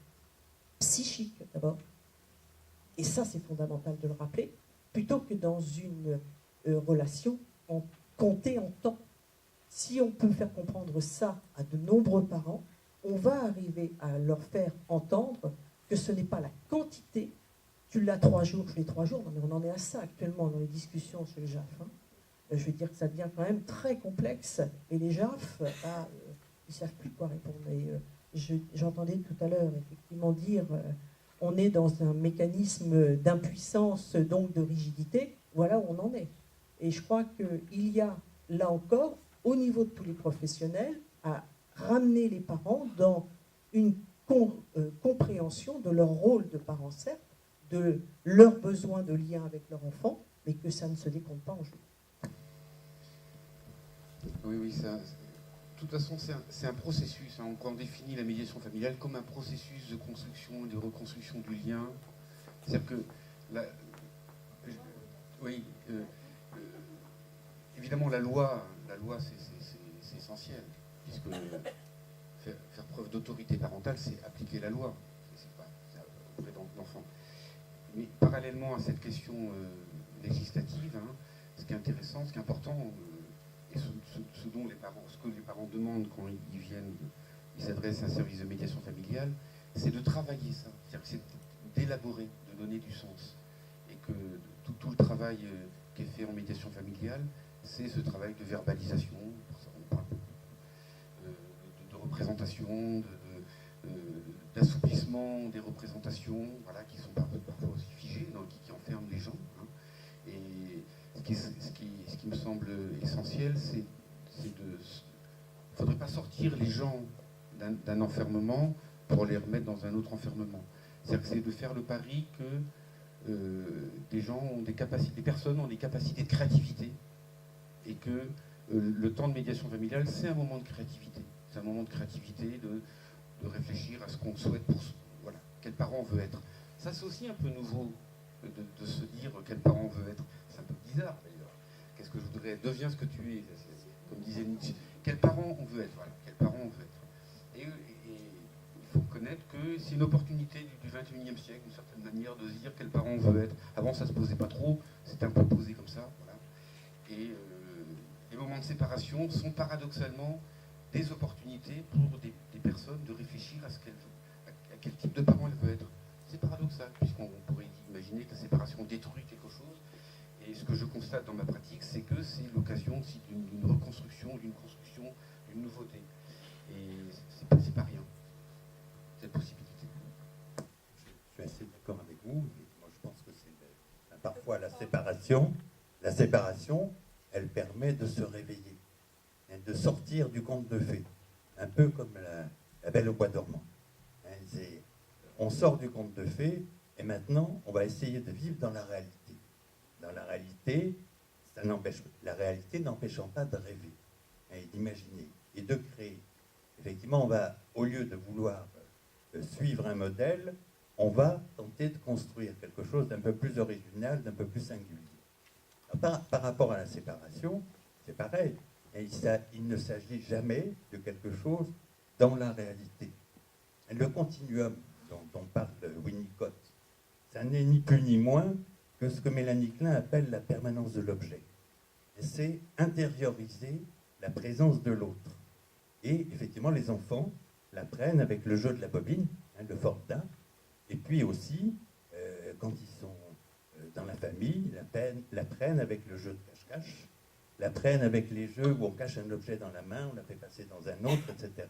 psychique d'abord, et ça c'est fondamental de le rappeler, plutôt que dans une relation comptée en temps. Si on peut faire comprendre ça à de nombreux parents, on va arriver à leur faire entendre que ce n'est pas la quantité. Tu l'as 3 jours, je l'ai 3 jours. Non, mais on en est à ça actuellement dans les discussions sur le JAF. Je veux dire que ça devient quand même très complexe. Et les JAF, ils ne savent plus quoi répondre. Et, j'entendais tout à l'heure effectivement dire on est dans un mécanisme d'impuissance, donc de rigidité. Voilà où on en est. Et je crois qu'il y a, là encore, au niveau de tous les professionnels, à ramener les parents dans une compréhension de leur rôle de parents, certes, de leurs besoins de lien avec leur enfant, mais que ça ne se décompte pas en jeu. Oui, ça, de toute façon, c'est un processus. Hein. On définit la médiation familiale comme un processus de construction et de reconstruction du lien. C'est-à-dire que, évidemment, la loi c'est essentiel, puisque faire preuve d'autorité parentale, c'est appliquer la loi. C'est pas auprès de l'enfant. Mais parallèlement à cette question législative, hein, ce qui est intéressant, ce qui est important, et ce que les parents demandent quand ils viennent, ils s'adressent à un service de médiation familiale, c'est de travailler ça, c'est-à-dire que c'est d'élaborer, de donner du sens. Et que tout le travail qui est fait en médiation familiale, c'est ce travail de verbalisation, pour ça on parle de représentation, d'assouplissement des représentations, voilà, qui sont parfois aussi figées, donc qui enferment les gens. Hein. Et ce qui me semble essentiel, c'est il ne faudrait pas sortir les gens d'un enfermement pour les remettre dans un autre enfermement. C'est-à-dire que c'est de faire le pari que des gens ont des personnes ont des capacités de créativité et que le temps de médiation familiale, c'est un moment de créativité. C'est un moment de créativité, de réfléchir à ce qu'on souhaite pour voilà, quel parent on veut être. Ça, c'est aussi un peu nouveau de se dire quel parent on veut être. C'est un peu bizarre d'ailleurs. Qu'est-ce que je voudrais? Deviens ce que tu es. Comme disait Nietzsche. Quel parent on veut être? Voilà, quel parent on veut être. Et il faut reconnaître que c'est une opportunité du XXIe siècle, d'une certaine manière, de se dire quel parent on veut être. Avant, ça ne se posait pas trop. C'était un peu posé comme ça. Voilà. Et les moments de séparation sont paradoxalement des opportunités pour des personnes de réfléchir à quel type de parent elles veulent être. C'est paradoxal, puisqu'on pourrait imaginer que la séparation détruit quelque chose. Et ce que je constate dans ma pratique, c'est que c'est l'occasion aussi d'une reconstruction, d'une construction, d'une nouveauté. Et c'est pas rien, cette possibilité. Je suis assez d'accord avec vous. Moi, je pense que c'est parfois la séparation, elle permet de se réveiller, et de sortir du conte de fées, un peu comme la Belle au bois dormant. On sort du conte de fées et maintenant on va essayer de vivre dans la réalité. Dans la réalité, la réalité n'empêchant pas de rêver et d'imaginer et de créer. Effectivement, on va, au lieu de vouloir suivre un modèle, on va tenter de construire quelque chose d'un peu plus original, d'un peu plus singulier. Par rapport à la séparation, c'est pareil. Et il ne s'agit jamais de quelque chose dans la réalité. Le continuum dont parle Winnicott, ça n'est ni plus ni moins que ce que Mélanie Klein appelle la permanence de l'objet. Et c'est intérioriser la présence de l'autre. Et effectivement, les enfants l'apprennent avec le jeu de la bobine, le Fortin, et puis aussi, quand ils sont dans la famille, l'apprennent avec le jeu de cache-cache, l'apprennent avec les jeux où on cache un objet dans la main, on la fait passer dans un autre, etc.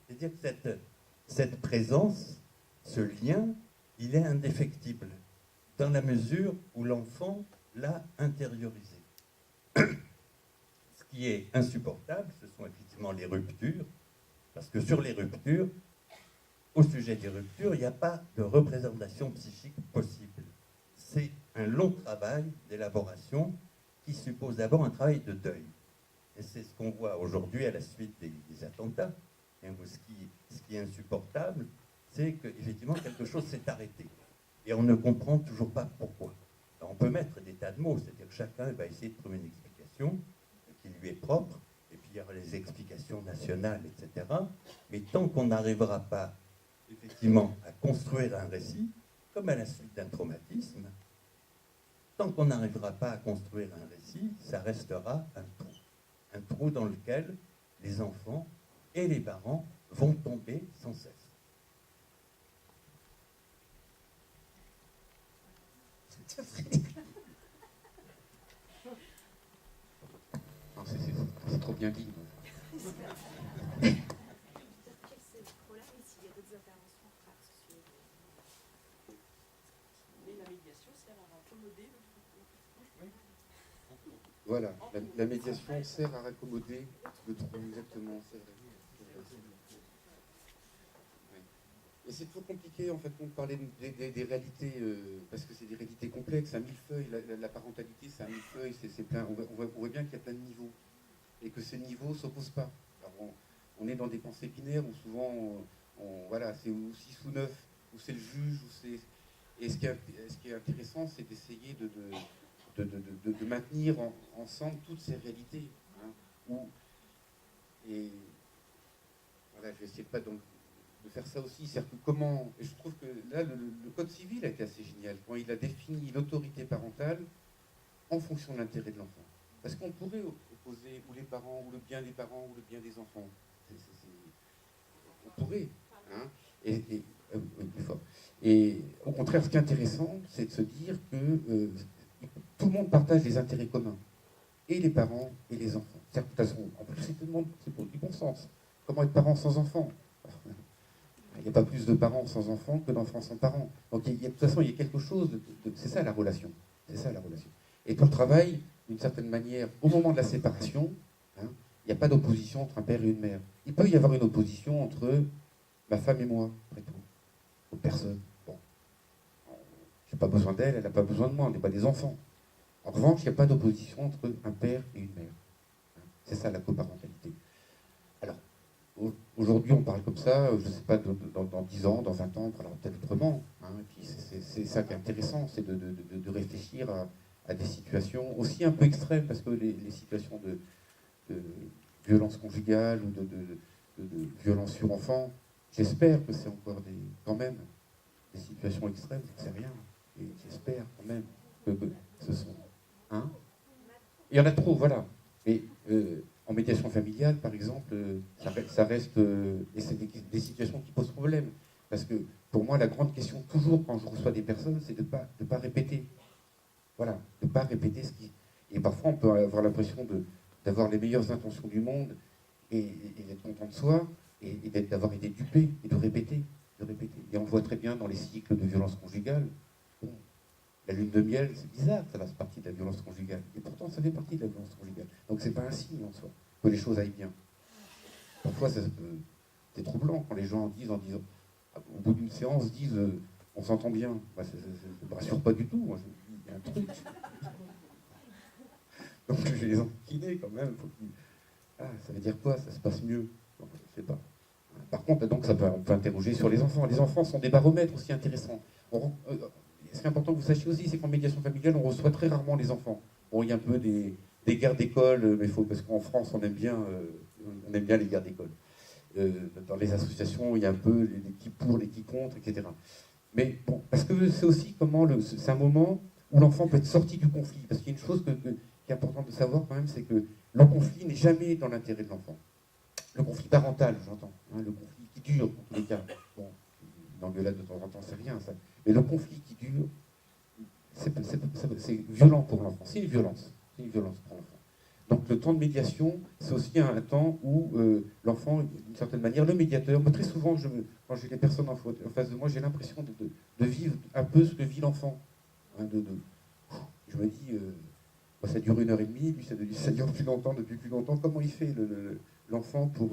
C'est-à-dire que cette présence, ce lien, il est indéfectible, dans la mesure où l'enfant l'a intériorisé. Ce qui est insupportable, ce sont effectivement les ruptures, parce que sur les ruptures, au sujet des ruptures, il n'y a pas de représentation psychique possible. C'est un long travail d'élaboration qui suppose d'abord un travail de deuil. Et c'est ce qu'on voit aujourd'hui à la suite des attentats. Et ce qui est insupportable, c'est qu'effectivement quelque chose s'est arrêté. Et on ne comprend toujours pas pourquoi. Alors, on peut mettre des tas de mots, c'est-à-dire que chacun va essayer de trouver une explication qui lui est propre, et puis il y aura les explications nationales, etc. Mais tant qu'on n'arrivera pas effectivement à construire un récit, comme à la suite d'un traumatisme, tant qu'on n'arrivera pas à construire un récit, ça restera un trou dans lequel les enfants et les parents vont tomber sans cesse. Non, c'est trop bien dit. Voilà, la médiation sert à raccommoder le trou, exactement, c'est vrai. Ouais. Et c'est toujours compliqué, en fait, de parler des réalités, parce que c'est des réalités complexes, un millefeuille, la parentalité, c'est un millefeuille, c'est plein, on voit bien qu'il y a plein de niveaux, et que ces niveaux ne s'opposent pas. Alors on est dans des pensées binaires, où souvent, voilà, c'est ou 6 ou 9, ou c'est le juge, ou c'est... Et ce qui est intéressant, c'est d'essayer de maintenir ensemble toutes ces réalités. Hein, et voilà, je vais essayer de faire ça aussi. C'est-à-dire que comment... Et je trouve que là, le Code civil a été assez génial, quand il a défini l'autorité parentale en fonction de l'intérêt de l'enfant. Parce qu'on pourrait opposer ou les parents, ou le bien des parents, ou le bien des enfants. On pourrait. Hein, plus fort. Et au contraire, ce qui est intéressant, c'est de se dire que tout le monde partage des intérêts communs, et les parents et les enfants. De toute façon, en plus, c'est pour du bon sens. Comment être parent sans enfant? Il n'y a pas plus de parents sans enfants que d'enfants sans parents. Donc, de toute façon, il y a quelque chose c'est ça la relation. C'est ça la relation. Et pour le travail, d'une certaine manière, au moment de la séparation, hein, il n'y a pas d'opposition entre un père et une mère. Il peut y avoir une opposition entre ma femme et moi, après tout. Aux personnes. Bon. J'ai pas besoin d'elle, elle n'a pas besoin de moi, on n'est pas des enfants. En revanche, il n'y a pas d'opposition entre un père et une mère. C'est ça la coparentalité. Alors, aujourd'hui, on parle comme ça, je ne sais pas, dans 10 ans, dans 20 ans, on parlera peut-être autrement. Hein, et puis c'est ça qui est intéressant, c'est de réfléchir à des situations aussi un peu extrêmes, parce que les situations de violence conjugale ou de violence sur enfant, j'espère que c'est encore quand même des situations extrêmes, je ne sais rien. Et j'espère quand même que ce sont... Hein, il y en a trop, voilà. Mais en médiation familiale, par exemple, ça reste... et c'est des situations qui posent problème. Parce que pour moi, la grande question, toujours quand je reçois des personnes, c'est de pas répéter. Voilà, de ne pas répéter ce qui... Et parfois, on peut avoir l'impression d'avoir les meilleures intentions du monde et d'être content de soi et d'avoir été dupé et de répéter. Et on le voit très bien dans les cycles de violence conjugale. Bon, la lune de miel, c'est bizarre, ça fasse partie de la violence conjugale. Et pourtant, ça fait partie de la violence conjugale. Donc, c'est pas un signe en soi que les choses aillent bien. Parfois, c'est troublant quand les gens disent, au bout d'une séance, disent on s'entend bien. Bah, ça ne me rassure pas du tout. Moi, il y a un truc. Donc, je vais les enquiner quand même. Ça veut dire quoi? Ça se passe mieux? Donc, je ne sais pas. Par contre, donc, on peut interroger sur les enfants. Les enfants sont des baromètres aussi intéressants. Ce qui est important que vous sachiez aussi, c'est qu'en médiation familiale, on reçoit très rarement les enfants. On Bon, il y a un peu des guerres d'école, mais parce qu'en France, on aime bien les guerres d'école. Dans les associations, il y a un peu les qui pour, les qui contre, etc. Mais bon, parce que c'est aussi c'est un moment où l'enfant peut être sorti du conflit. Parce qu'il y a une chose qui est importante de savoir quand même, c'est que le conflit n'est jamais dans l'intérêt de l'enfant. Le conflit parental, j'entends, hein, le conflit qui dure, en tous les cas. Bon, l'engueulade de temps en temps, c'est rien, ça. Mais le conflit qui dure, c'est violent pour l'enfant. C'est une violence. C'est une violence pour l'enfant. Donc le temps de médiation, c'est aussi un temps où l'enfant, d'une certaine manière, le médiateur, moi très souvent, quand j'ai des personnes en face de moi, j'ai l'impression de vivre un peu ce que vit l'enfant. Hein, je me dis, ça dure 1h30, lui ça dure plus longtemps, depuis plus longtemps. Comment il fait l'enfant pour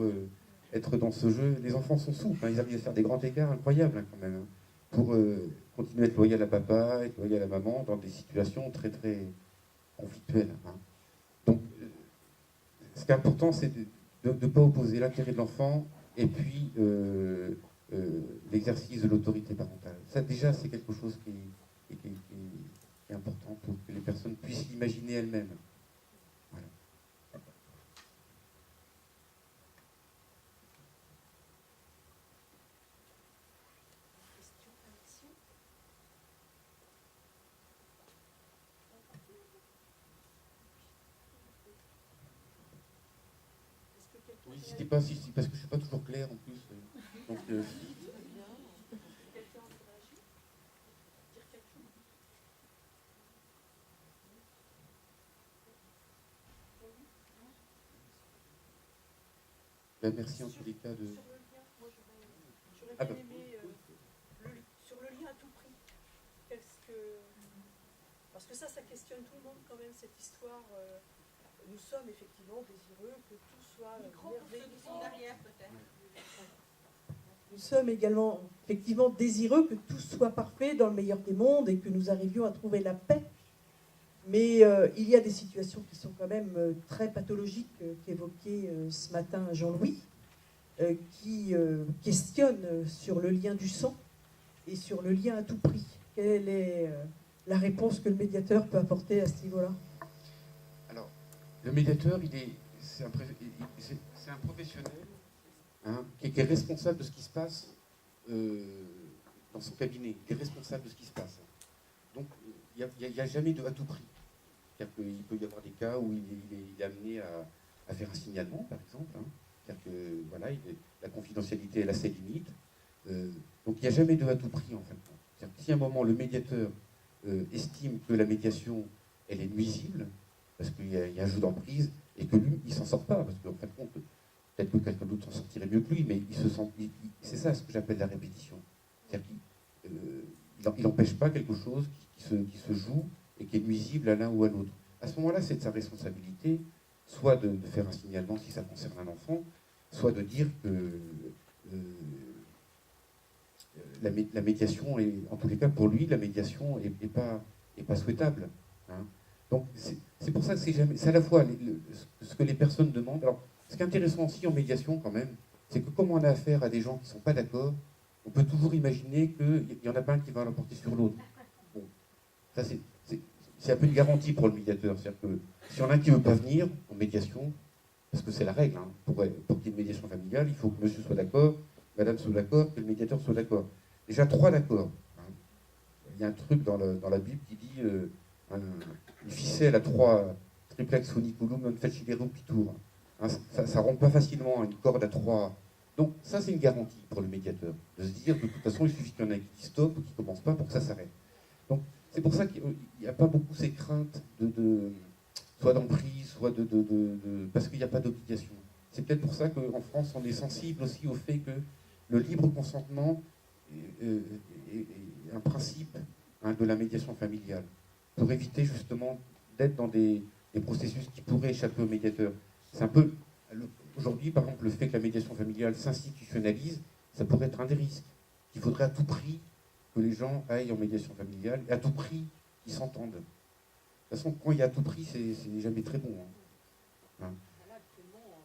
être dans ce jeu? Les enfants sont souples, hein, ils arrivent à faire des grands écarts incroyables hein, quand même, hein, pour continuer à être loyal à papa, être loyal à maman, dans des situations très très conflictuelles. Hein. Donc, ce qui est important, c'est de ne pas opposer l'intérêt de l'enfant et puis l'exercice de l'autorité parentale. Ça, déjà, c'est quelque chose qui est important pour que les personnes puissent l'imaginer elles-mêmes. Voilà. Oui, n'hésitez pas, parce que je ne suis pas toujours clair en plus. Donc, merci en tous les cas de... Sur le lien, moi j'aurais bien aimé sur le lien à tout prix. Parce que ça questionne tout le monde quand même, cette histoire. Nous sommes effectivement désireux que tout soit merveilleux. Nous sommes également effectivement désireux que tout soit parfait dans le meilleur des mondes et que nous arrivions à trouver la paix. Mais il y a des situations qui sont quand même très pathologiques qu'évoquait ce matin Jean-Louis, qui questionnent sur le lien du sang et sur le lien à tout prix. Quelle est la réponse que le médiateur peut apporter à ce niveau-là? Alors, le médiateur, c'est un professionnel hein, qui est responsable de ce qui se passe dans son cabinet. Il est responsable de ce qui se passe. Donc, il n'y a jamais de à tout prix. C'est-à-dire qu'il peut y avoir des cas où il est amené à faire un signalement, par exemple. Hein. C'est-à-dire que voilà, la confidentialité, elle a ses limites. Donc, il n'y a jamais de à tout prix, en fait. C'est-à-dire que si à un moment, le médiateur estime que la médiation, elle est nuisible, parce qu'il y a un jeu d'emprise, et que lui, il ne s'en sort pas, parce qu'en fin de compte, peut-être que quelqu'un d'autre s'en sortirait mieux que lui, mais c'est ça ce que j'appelle la répétition. C'est-à-dire qu'il n'empêche pas quelque chose qui se joue et qui est nuisible à l'un ou à l'autre. À ce moment-là, c'est de sa responsabilité, soit de faire un signalement si ça concerne un enfant, soit de dire que la médiation, en tous les cas pour lui, la médiation n'est pas souhaitable. Hein. Donc c'est pour ça que c'est à la fois ce que les personnes demandent. Alors, ce qui est intéressant aussi en médiation quand même, c'est que comme on a affaire à des gens qui ne sont pas d'accord, on peut toujours imaginer qu'il n'y en a pas un qui va l'emporter sur l'autre. Bon, ça c'est un peu une garantie pour le médiateur. C'est-à-dire que si on a un qui ne veut pas venir en médiation, parce que c'est la règle, hein, pour qu'il y ait une médiation familiale, il faut que monsieur soit d'accord, madame soit d'accord, que le médiateur soit d'accord. Déjà 3 d'accords. Hein. Il y a un truc dans la Bible qui dit une ficelle à 3 triplex uniculum non facilere pitur. Hein, ça ne rompt pas facilement une corde à 3. Donc ça c'est une garantie pour le médiateur, de se dire de toute façon il suffit qu'il y en ait qui dit stop ou qui ne commence pas pour que ça s'arrête. Donc c'est pour ça qu'il n'y a pas beaucoup ces craintes soit d'emprise, soit parce qu'il n'y a pas d'obligation. C'est peut-être pour ça qu'en France on est sensible aussi au fait que le libre consentement est un principe hein, de la médiation familiale, pour éviter justement d'être dans des processus qui pourraient échapper au médiateur. C'est un peu, aujourd'hui par exemple, le fait que la médiation familiale s'institutionnalise, ça pourrait être un des risques. Il faudrait à tout prix que les gens aillent en médiation familiale, et à tout prix qu'ils s'entendent. De toute façon, quand il y a à tout prix, c'est jamais très bon. Hein. Là, actuellement,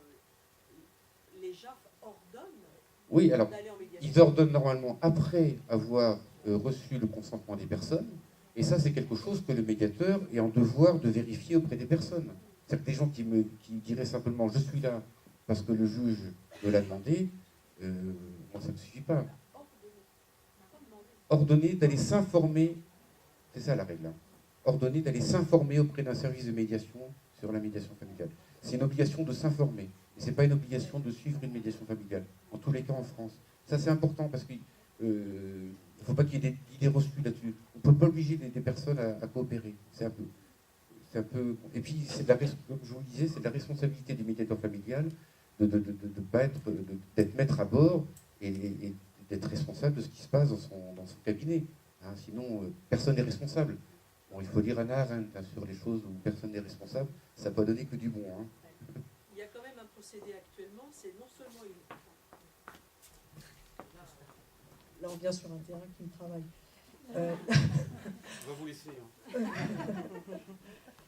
les JAF ordonnent oui, alors, d'aller en médiation. ils ordonnent normalement après avoir reçu le consentement des personnes, Et ça, c'est quelque chose que le médiateur est en devoir de vérifier auprès des personnes. C'est-à-dire que des gens qui diraient simplement « je suis là parce que le juge me l'a demandé moi, ça ne me suffit pas. Ordonner d'aller s'informer, c'est ça la règle, hein. Ordonner d'aller s'informer auprès d'un service de médiation sur la médiation familiale. C'est une obligation de s'informer. Et ce n'est pas une obligation de suivre une médiation familiale. En tous les cas en France. Ça, c'est important parce qu'il ne faut pas qu'il y ait d'idées reçues là-dessus. On ne peut pas obliger des personnes à coopérer. C'est un peu... Et puis, comme je vous le disais, c'est de la responsabilité du médiateur familial d'être maître à bord et d'être responsable de ce qui se passe dans son cabinet. Hein, sinon, personne n'est responsable. Bon, il faut lire Hannah Arendt hein, sur les choses où personne n'est responsable. Ça n'a pas donné que du bon. Hein. Il y a quand même un procédé actuellement, c'est non seulement une... Là, on vient sur un terrain qui me travaille. On va vous laisser. Hein.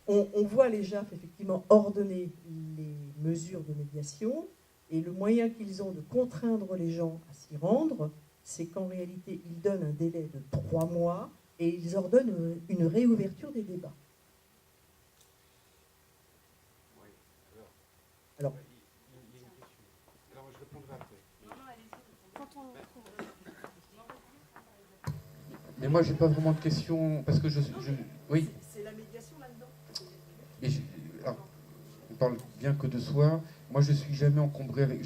On voit les JAF effectivement ordonner les mesures de médiation et le moyen qu'ils ont de contraindre les gens à s'y rendre, c'est qu'en réalité, ils donnent un délai de 3 mois et ils ordonnent une réouverture des débats. Oui, Alors, il y a une question. Alors, je répondrai après. Mais moi, j'ai pas vraiment de questions parce que oui. C'est la médiation là-dedans. Alors, on parle bien que de soi. Moi, je suis jamais encombré avec.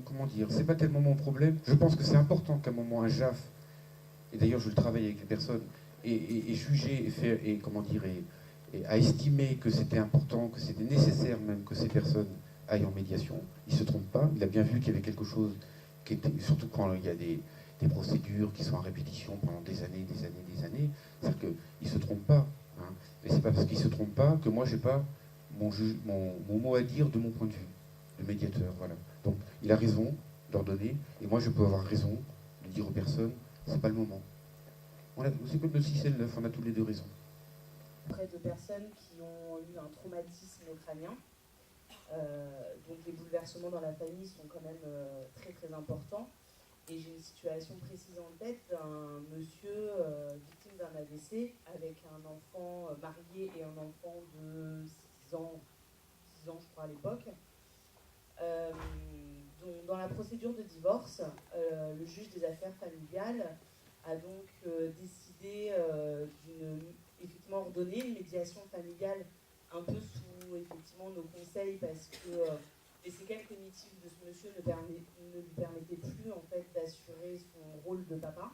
Comment dire? C'est pas tellement mon problème. Je pense que c'est important qu'à un moment un JAF, et d'ailleurs je le travaille avec les personnes, et juger et comment dire et à estimer que c'était important, que c'était nécessaire même que ces personnes aillent en médiation. Il se trompe pas. Il a bien vu qu'il y avait quelque chose qui était, surtout quand il y a des procédures qui sont en répétition pendant des années. C'est-à-dire qu'il ne se trompe pas. Hein. Et c'est pas parce qu'il ne se trompe pas que moi, je n'ai pas mon mot à dire de mon point de vue, de médiateur. Voilà. Donc, il a raison d'ordonner, et moi, je peux avoir raison de dire aux personnes, c'est pas le moment. C'est comme le 6 et le 9, on a tous les deux raison. Auprès de personnes qui ont eu un traumatisme crânien. Donc les bouleversements dans la famille sont quand même très très importants. Et j'ai une situation précise en tête d'un monsieur victime d'un AVC avec un enfant marié et un enfant de 6 ans je crois à l'époque. Donc, dans la procédure de divorce, le juge des affaires familiales a donc décidé effectivement ordonner une médiation familiale un peu sous effectivement nos conseils parce que les séquelles cognitives de ce monsieur ne lui permettaient plus en fait d'assurer son rôle de papa.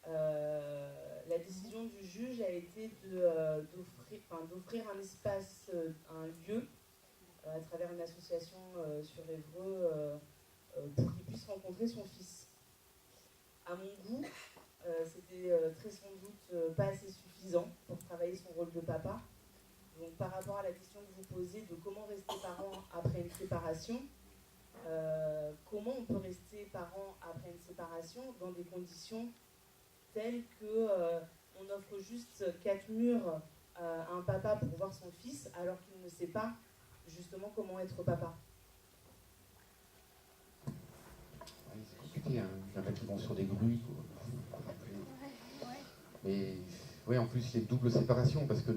La décision du juge a été d'offrir un espace, un lieu à travers une association sur Évreux pour qu'il puisse rencontrer son fils. À mon goût, c'était très sans doute pas assez suffisant pour travailler son rôle de papa. Donc par rapport à la question que vous posez de comment rester parent après une séparation, comment on peut rester parent après une séparation dans des conditions telles que on offre juste 4 murs à un papa pour voir son fils alors qu'il ne sait pas justement comment être papa. C'est compliqué, hein. Il y en a qui vont sur des grues. Mais oui, en plus, il y a une double séparation, parce que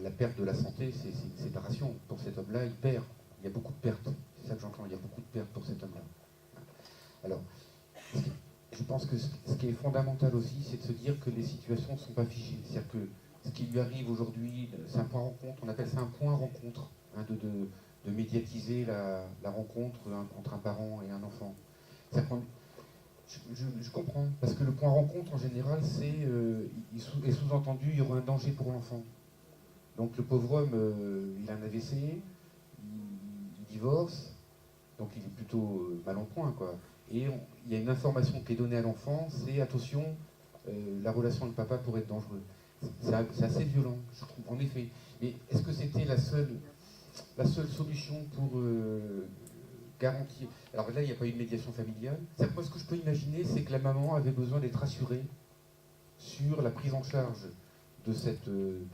la perte de la santé, c'est une séparation. Pour cet homme-là, il perd. Il y a beaucoup de pertes. C'est ça que j'entends, il y a beaucoup de pertes pour cet homme-là. Alors, je pense que ce qui est fondamental aussi, c'est de se dire que les situations ne sont pas figées. C'est-à-dire que ce qui lui arrive aujourd'hui, c'est un point rencontre, on appelle ça un point rencontre, hein, de médiatiser la rencontre entre un parent et un enfant. Je comprends, parce que le point rencontre en général, est sous-entendu, il y aura un danger pour l'enfant. Donc le pauvre homme, il a un AVC, il divorce, donc il est plutôt mal en point, quoi. Et il y a une information qui est donnée à l'enfant, c'est attention, la relation avec papa pourrait être dangereuse. C'est assez violent, je trouve, en effet. Mais est-ce que c'était la seule solution pour garantir... Alors là, il n'y a pas eu de médiation familiale. Moi, ce que je peux imaginer, c'est que la maman avait besoin d'être rassurée sur la prise en charge de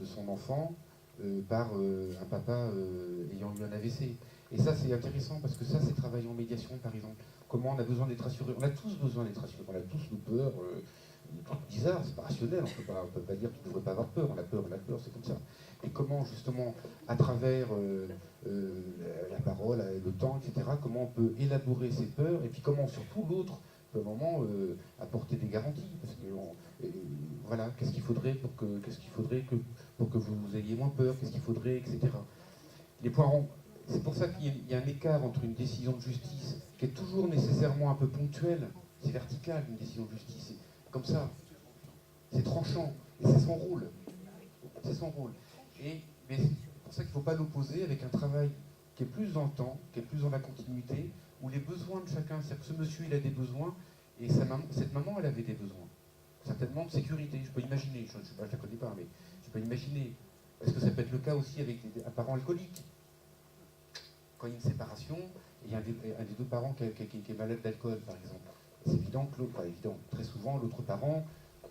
son enfant par un papa ayant eu un AVC. Et ça, c'est intéressant, parce que ça, c'est travailler en médiation, par exemple. Comment on a besoin d'être rassuré. On a tous besoin d'être rassurés. On a tous nos peurs. des trucs bizarres, c'est pas rationnel, on peut pas dire qu'il ne devrait pas avoir peur, on a peur, c'est comme ça. Et comment justement, à travers la parole, le temps, etc., comment on peut élaborer ces peurs, et puis comment surtout l'autre peut à un moment apporter des garanties, parce que voilà, qu'est-ce qu'il faudrait pour que vous ayez moins peur, qu'est-ce qu'il faudrait, etc. Les points c'est pour ça qu'il y a un écart entre une décision de justice qui est toujours nécessairement un peu ponctuelle, c'est vertical une décision de justice, c'est comme ça, c'est tranchant, et c'est son rôle. C'est son rôle. Mais c'est pour ça qu'il ne faut pas l'opposer avec un travail qui est plus dans le temps, qui est plus dans la continuité, où les besoins de chacun, c'est-à-dire que ce monsieur il a des besoins, et cette maman elle avait des besoins. Certainement de sécurité, je peux imaginer, je ne la connais pas, mais je peux imaginer. Est-ce que ça peut être le cas aussi avec un parent alcoolique? Quand il y a une séparation, et il y a un des deux parents qui est malade d'alcool, par exemple. C'est évident que l'autre, très souvent, l'autre parent,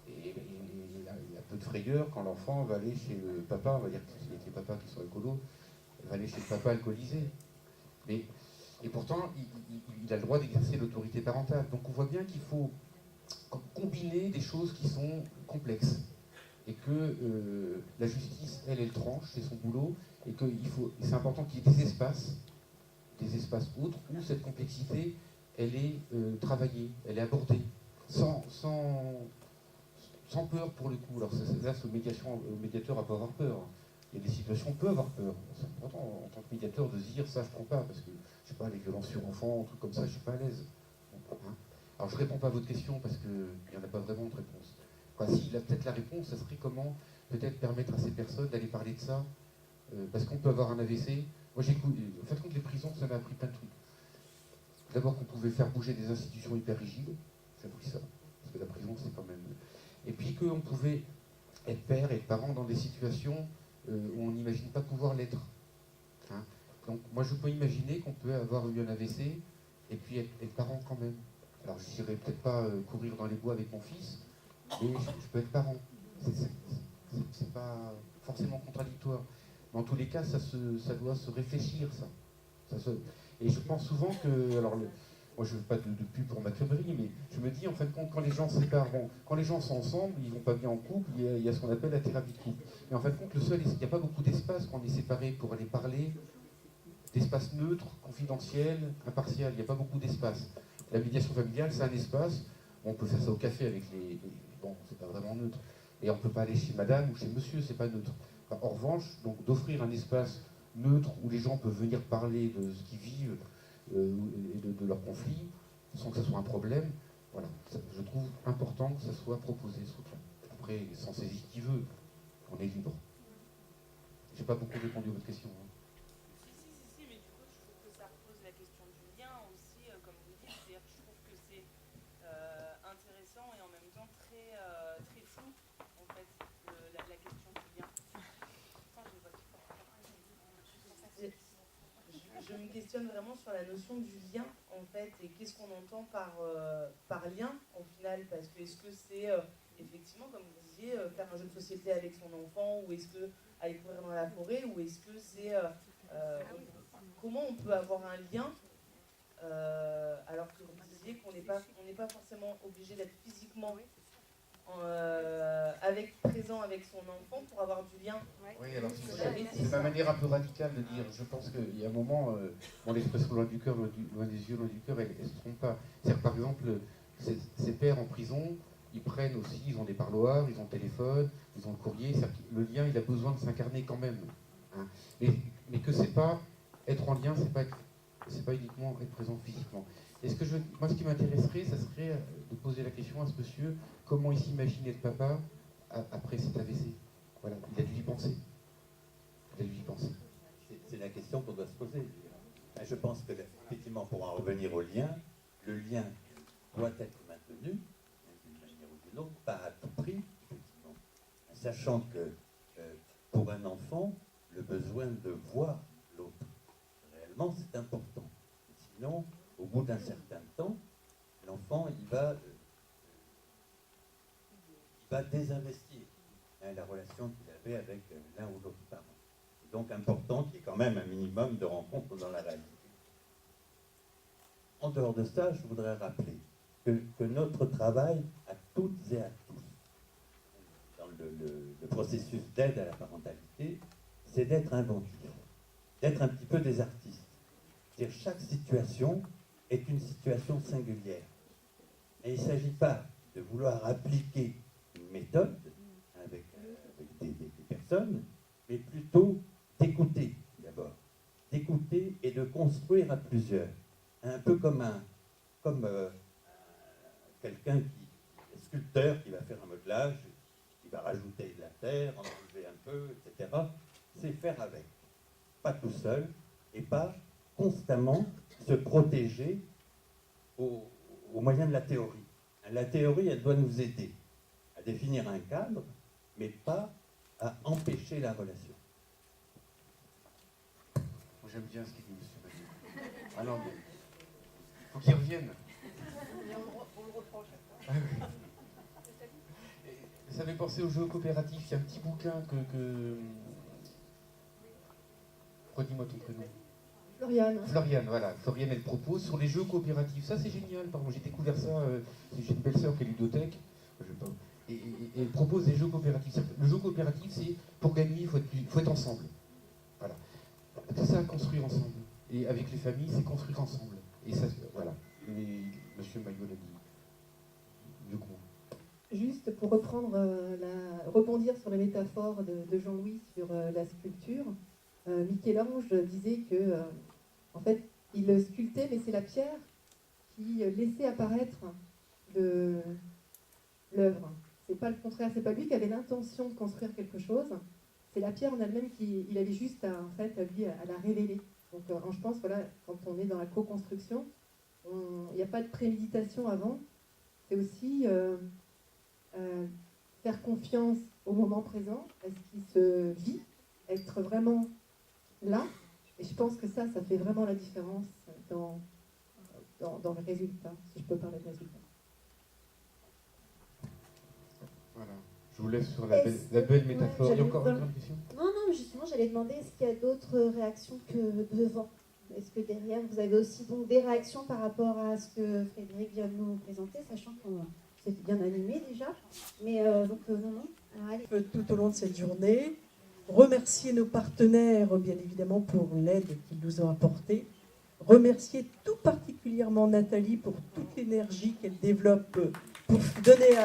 il a peu de frayeur quand l'enfant va aller chez le papa, on va dire qu'il y a des papas qui sont écolos, il va aller chez le papa alcoolisé. Et pourtant, il a le droit d'exercer l'autorité parentale. Donc on voit bien qu'il faut combiner des choses qui sont complexes. Et que la justice, elle tranche, c'est son boulot, et c'est important qu'il y ait des espaces autres où cette complexité, elle est travaillée, elle est abordée, sans peur pour le coup. Alors là, le médiateur n'a pas à avoir peur. Il y a des situations où on peut avoir peur. C'est important en tant que médiateur de se dire ça je ne prends pas, parce que je sais pas, les violences sur enfants, un truc comme ça, je ne suis pas à l'aise. Hein. Alors je ne réponds pas à votre question parce qu'il n'y en a pas vraiment de réponse. Enfin, si, peut-être la réponse, ça serait comment peut-être permettre à ces personnes d'aller parler de ça, parce qu'on peut avoir un AVC. Moi j'écoute, en fait, contre les prisons, ça m'a appris plein de trucs. D'abord qu'on pouvait faire bouger des institutions hyper rigides, j'ai appris ça, parce que la prison c'est quand même... Et puis qu'on pouvait être père et parent dans des situations où on n'imagine pas pouvoir l'être. Hein. Donc moi je peux imaginer qu'on peut avoir eu un AVC et puis être parent quand même. Alors je n'irai peut-être pas courir dans les bois avec mon fils, mais je peux être parent. C'est pas forcément contradictoire. Mais en tous les cas, ça doit se réfléchir, ça. Et je pense souvent que... Alors, moi, je ne veux pas de pub pour Macabrie, mais je me dis, en fin de compte, quand les gens se séparent, quand les gens sont ensemble, ils ne vont pas bien en couple, il y a ce qu'on appelle la thérapie de couple. Et en fin de compte, il n'y a pas beaucoup d'espace quand on est séparés pour aller parler, d'espace neutre, confidentiel, impartial. Il n'y a pas beaucoup d'espace. La médiation familiale, c'est un espace. On peut faire ça au café avec les... Bon, c'est pas vraiment neutre. Et on ne peut pas aller chez madame ou chez monsieur, c'est pas neutre. Enfin, en revanche, donc d'offrir un espace neutre où les gens peuvent venir parler de ce qu'ils vivent et de leurs conflits, sans que ce soit un problème, voilà. Je trouve important que ça soit proposé, ce truc-là. Après, s'en saisit qui veut, on est libre. J'ai pas beaucoup répondu à votre question. Hein. Si, mais du coup, je trouve que ça repose la question du lien aussi, comme vous dites. C'est-à-dire que je trouve que c'est intéressant et en même temps très flou, en fait, la question du lien. Je me questionne vraiment sur la notion du lien, en fait, et qu'est-ce qu'on entend par lien, au final, parce que est-ce que c'est, effectivement, comme vous disiez, faire un jeu de société avec son enfant, ou est-ce que aller courir dans la forêt, ou est-ce que c'est... comment on peut avoir un lien, alors que vous disiez qu'on n'est pas forcément obligé d'être physiquement présent avec son enfant pour avoir du lien. Oui, alors c'est ma manière un peu radicale de dire. Je pense qu'il y a un moment, l'expression loin du cœur, loin des yeux, loin du cœur, elle ne se trompe pas. C'est-à-dire, par exemple, ces pères en prison, ils prennent aussi, ils ont des parloirs, ils ont le téléphone, ils ont le courrier. Le lien, il a besoin de s'incarner quand même. Hein. Mais que c'est pas être en lien, c'est pas uniquement être présent physiquement. Moi, ce qui m'intéresserait, ça serait de poser la question à ce monsieur, comment il s'imaginait le papa après cet AVC. Voilà, il a dû y penser. C'est la question qu'on doit se poser. Je pense que, effectivement, pour en revenir au lien, le lien doit être maintenu, d'une manière ou d'une autre, pas à tout prix, effectivement. Sachant que, pour un enfant, le besoin de voir l'autre, réellement, c'est important. Sinon, au bout d'un certain temps, l'enfant, il va désinvestir la relation qu'il avait avec l'un ou l'autre parent. C'est donc important qu'il y ait quand même un minimum de rencontres dans la réalité. En dehors de ça, je voudrais rappeler que notre travail, à toutes et à tous, le processus d'aide à la parentalité, c'est d'être inventif, d'être un petit peu des artistes. C'est-à-dire chaque situation est une situation singulière. Et il ne s'agit pas de vouloir appliquer une méthode avec des personnes, mais plutôt d'écouter d'abord. D'écouter et de construire à plusieurs. Un peu comme quelqu'un qui est sculpteur, qui va faire un modelage, qui va rajouter de la terre, en enlever un peu, etc. C'est faire avec. Pas tout seul et pas constamment se protéger au moyen de la théorie. La théorie, elle doit nous aider à définir un cadre, mais pas à empêcher la relation. Moi, j'aime bien ce qu'il dit, M. Magnier. Ah non, mais il faut qu'il revienne. On le reprend chaque fois. Ah oui. Et ça fait penser aux jeux coopératifs. Il y a un petit bouquin que... Redis-moi ton prénom. Floriane. Floriane, voilà. Floriane, elle propose sur les jeux coopératifs. Ça, c'est génial. Pardon, j'ai découvert ça. J'ai une belle-sœur qui est ludothèque. Et elle propose des jeux coopératifs. Le jeu coopératif, c'est pour gagner, il faut être ensemble. Voilà. C'est ça, construire ensemble. Et avec les familles, c'est construire ensemble. Et ça, voilà. Mais Monsieur Maillot l'a dit. Du coup. Juste pour rebondir sur la métaphore de Jean-Louis sur la sculpture, Michel-Ange disait que, en fait, il sculptait, mais c'est la pierre qui laissait apparaître l'œuvre. C'est pas le contraire, c'est pas lui qui avait l'intention de construire quelque chose, c'est la pierre en elle-même il avait juste à la révéler. Donc je pense, voilà, quand on est dans la co-construction, il n'y a pas de préméditation avant, c'est aussi faire confiance au moment présent, à ce qui se vit, être vraiment là, et je pense que ça fait vraiment la différence dans le résultat, si je peux parler de résultat. Voilà. Je vous laisse sur la belle métaphore. Il y a encore une question ? Non, mais justement, j'allais demander, est-ce qu'il y a d'autres réactions que devant ? Est-ce que derrière, vous avez aussi donc des réactions par rapport à ce que Frédéric vient de nous présenter, sachant qu'on s'est bien animé déjà. Mais non. Alors, allez. Tout au long de cette journée, remercier nos partenaires, bien évidemment, pour l'aide qu'ils nous ont apportée. Remercier tout particulièrement Nathalie pour toute l'énergie qu'elle développe pour donner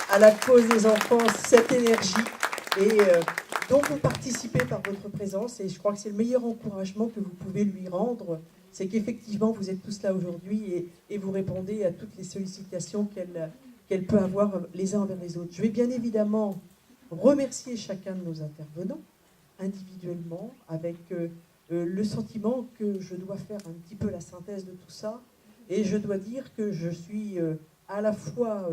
à la cause des enfants cette énergie et dont vous participez par votre présence. Et je crois que c'est le meilleur encouragement que vous pouvez lui rendre, c'est qu'effectivement vous êtes tous là aujourd'hui et vous répondez à toutes les sollicitations qu'elle peut avoir les uns envers les autres. Je vais bien évidemment remercier chacun de nos intervenants individuellement avec le sentiment que je dois faire un petit peu la synthèse de tout ça. Et je dois dire que je suis à la fois,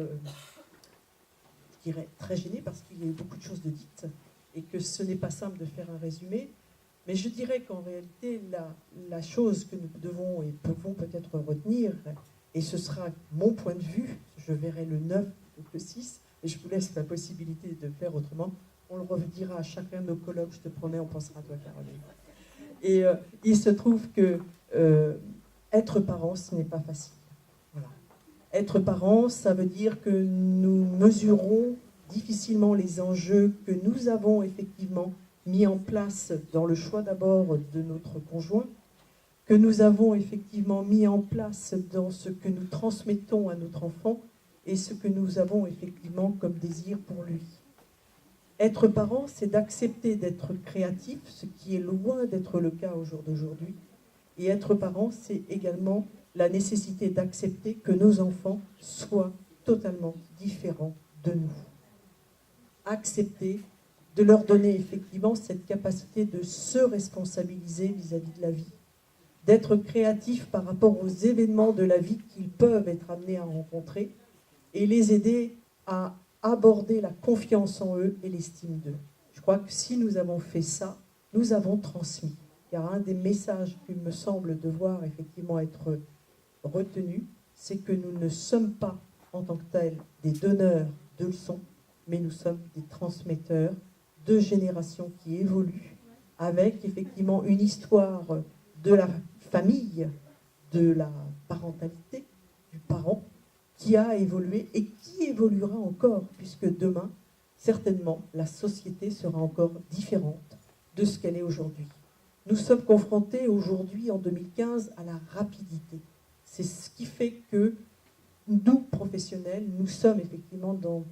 je dirais, très gênée parce qu'il y a eu beaucoup de choses de dites et que ce n'est pas simple de faire un résumé. Mais je dirais qu'en réalité, la chose que nous devons et pouvons peut-être retenir, et ce sera mon point de vue, je verrai le 9 ou le 6, et je vous laisse la possibilité de faire autrement. On le redira à chacun de nos colloques, je te promets, on pensera à toi, Caroline. Et il se trouve que être parent, ce n'est pas facile. Voilà. Être parent, ça veut dire que nous mesurons difficilement les enjeux que nous avons effectivement mis en place dans le choix d'abord de notre conjoint, que nous avons effectivement mis en place dans ce que nous transmettons à notre enfant et ce que nous avons effectivement comme désir pour lui. Être parent, c'est d'accepter d'être créatif, ce qui est loin d'être le cas au jour d'aujourd'hui. Et être parent, c'est également la nécessité d'accepter que nos enfants soient totalement différents de nous. Accepter de leur donner effectivement cette capacité de se responsabiliser vis-à-vis de la vie, d'être créatif par rapport aux événements de la vie qu'ils peuvent être amenés à rencontrer et les aider à aborder la confiance en eux et l'estime d'eux. Je crois que si nous avons fait ça, nous avons transmis. Car un des messages qu'il me semble devoir effectivement être retenu, c'est que nous ne sommes pas en tant que tels des donneurs de leçons, mais nous sommes des transmetteurs de générations qui évoluent avec effectivement une histoire de la famille, de la parentalité, du parent, qui a évolué et qui évoluera encore, puisque demain, certainement, la société sera encore différente de ce qu'elle est aujourd'hui. Nous sommes confrontés aujourd'hui, en 2015, à la rapidité. C'est ce qui fait que nous, professionnels, nous sommes effectivement dans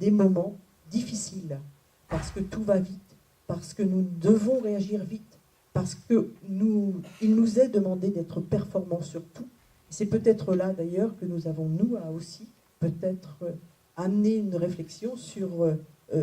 des moments difficiles, parce que tout va vite, parce que nous devons réagir vite, parce qu'il nous est demandé d'être performants sur tout. C'est peut-être là, d'ailleurs, que nous avons, nous, à aussi peut-être amener une réflexion sur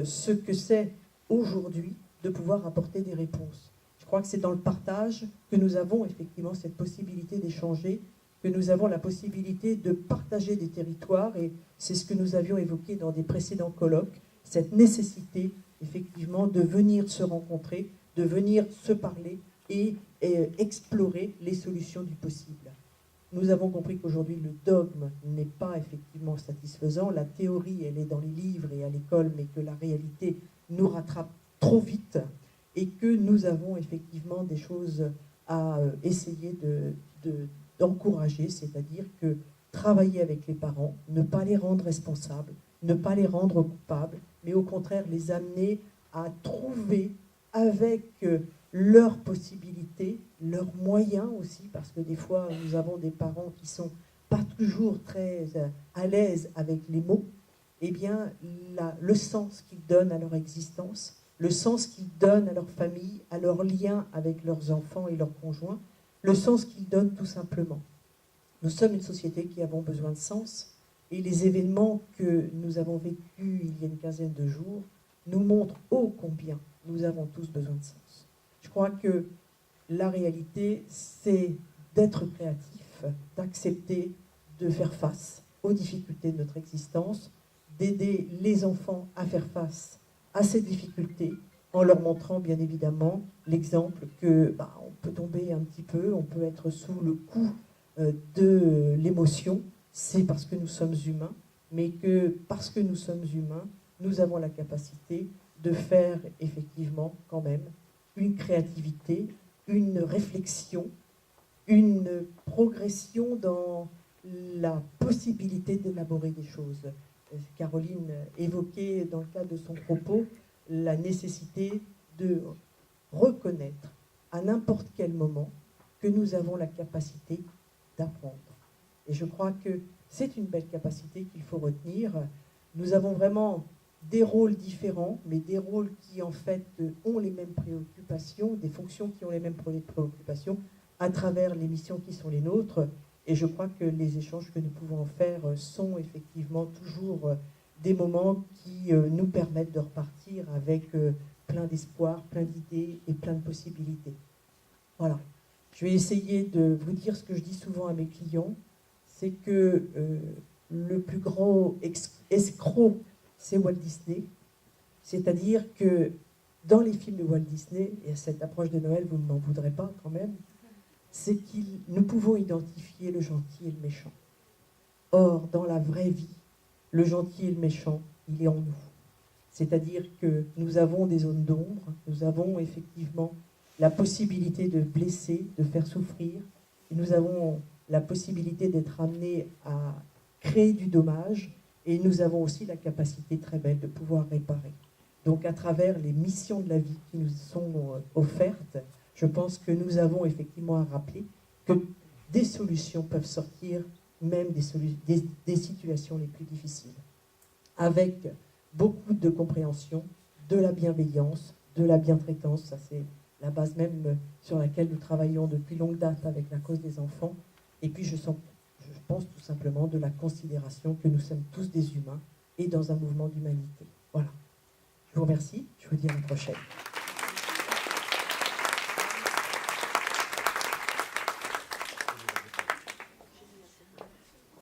ce que c'est aujourd'hui de pouvoir apporter des réponses. Je crois que c'est dans le partage que nous avons effectivement cette possibilité d'échanger, que nous avons la possibilité de partager des territoires, et c'est ce que nous avions évoqué dans des précédents colloques, cette nécessité effectivement de venir se rencontrer, de venir se parler et explorer les solutions du possible. Nous avons compris qu'aujourd'hui le dogme n'est pas effectivement satisfaisant, la théorie elle est dans les livres et à l'école, mais que la réalité nous rattrape trop vite et que nous avons effectivement des choses à essayer d'encourager, c'est-à-dire que travailler avec les parents, ne pas les rendre responsables, ne pas les rendre coupables, mais au contraire les amener à trouver avec leurs possibilités, leurs moyens aussi, parce que des fois nous avons des parents qui sont pas toujours très à l'aise avec les mots, eh bien le sens qu'ils donnent à leur existence, le sens qu'ils donnent à leur famille, à leur lien avec leurs enfants et leurs conjoints, le sens qu'ils donnent tout simplement. Nous sommes une société qui avons besoin de sens, et les événements que nous avons vécus il y a une quinzaine de jours nous montrent ô combien nous avons tous besoin de sens. Je crois que la réalité, c'est d'être créatif, d'accepter de faire face aux difficultés de notre existence, d'aider les enfants à faire face à ces difficultés, en leur montrant bien évidemment l'exemple que on peut tomber un petit peu, on peut être sous le coup de l'émotion, c'est parce que nous sommes humains, mais que parce que nous sommes humains, nous avons la capacité de faire effectivement quand même une créativité, une réflexion, une progression dans la possibilité d'élaborer des choses. Caroline évoquait dans le cadre de son propos la nécessité de reconnaître à n'importe quel moment que nous avons la capacité d'apprendre. Et je crois que c'est une belle capacité qu'il faut retenir. Nous avons vraiment des rôles différents, mais des rôles qui en fait ont les mêmes préoccupations, des fonctions qui ont les mêmes préoccupations à travers les missions qui sont les nôtres. Et je crois que les échanges que nous pouvons en faire sont effectivement toujours des moments qui nous permettent de repartir avec plein d'espoir, plein d'idées et plein de possibilités. Voilà. Je vais essayer de vous dire ce que je dis souvent à mes clients, c'est que le plus grand escroc, c'est Walt Disney. C'est-à-dire que dans les films de Walt Disney, et à cette approche de Noël, vous ne m'en voudrez pas quand même, c'est que nous pouvons identifier le gentil et le méchant. Or, dans la vraie vie, le gentil et le méchant, il est en nous. C'est-à-dire que nous avons des zones d'ombre, nous avons effectivement la possibilité de blesser, de faire souffrir, et nous avons la possibilité d'être amenés à créer du dommage, et nous avons aussi la capacité très belle de pouvoir réparer. Donc à travers les missions de la vie qui nous sont offertes, je pense que nous avons effectivement à rappeler que des solutions peuvent sortir même des situations les plus difficiles, avec beaucoup de compréhension, de la bienveillance, de la bientraitance. Ça c'est la base même sur laquelle nous travaillons depuis longue date avec la cause des enfants. Et puis je pense tout simplement de la considération que nous sommes tous des humains et dans un mouvement d'humanité. Voilà. Je vous remercie, je vous dis à la prochaine.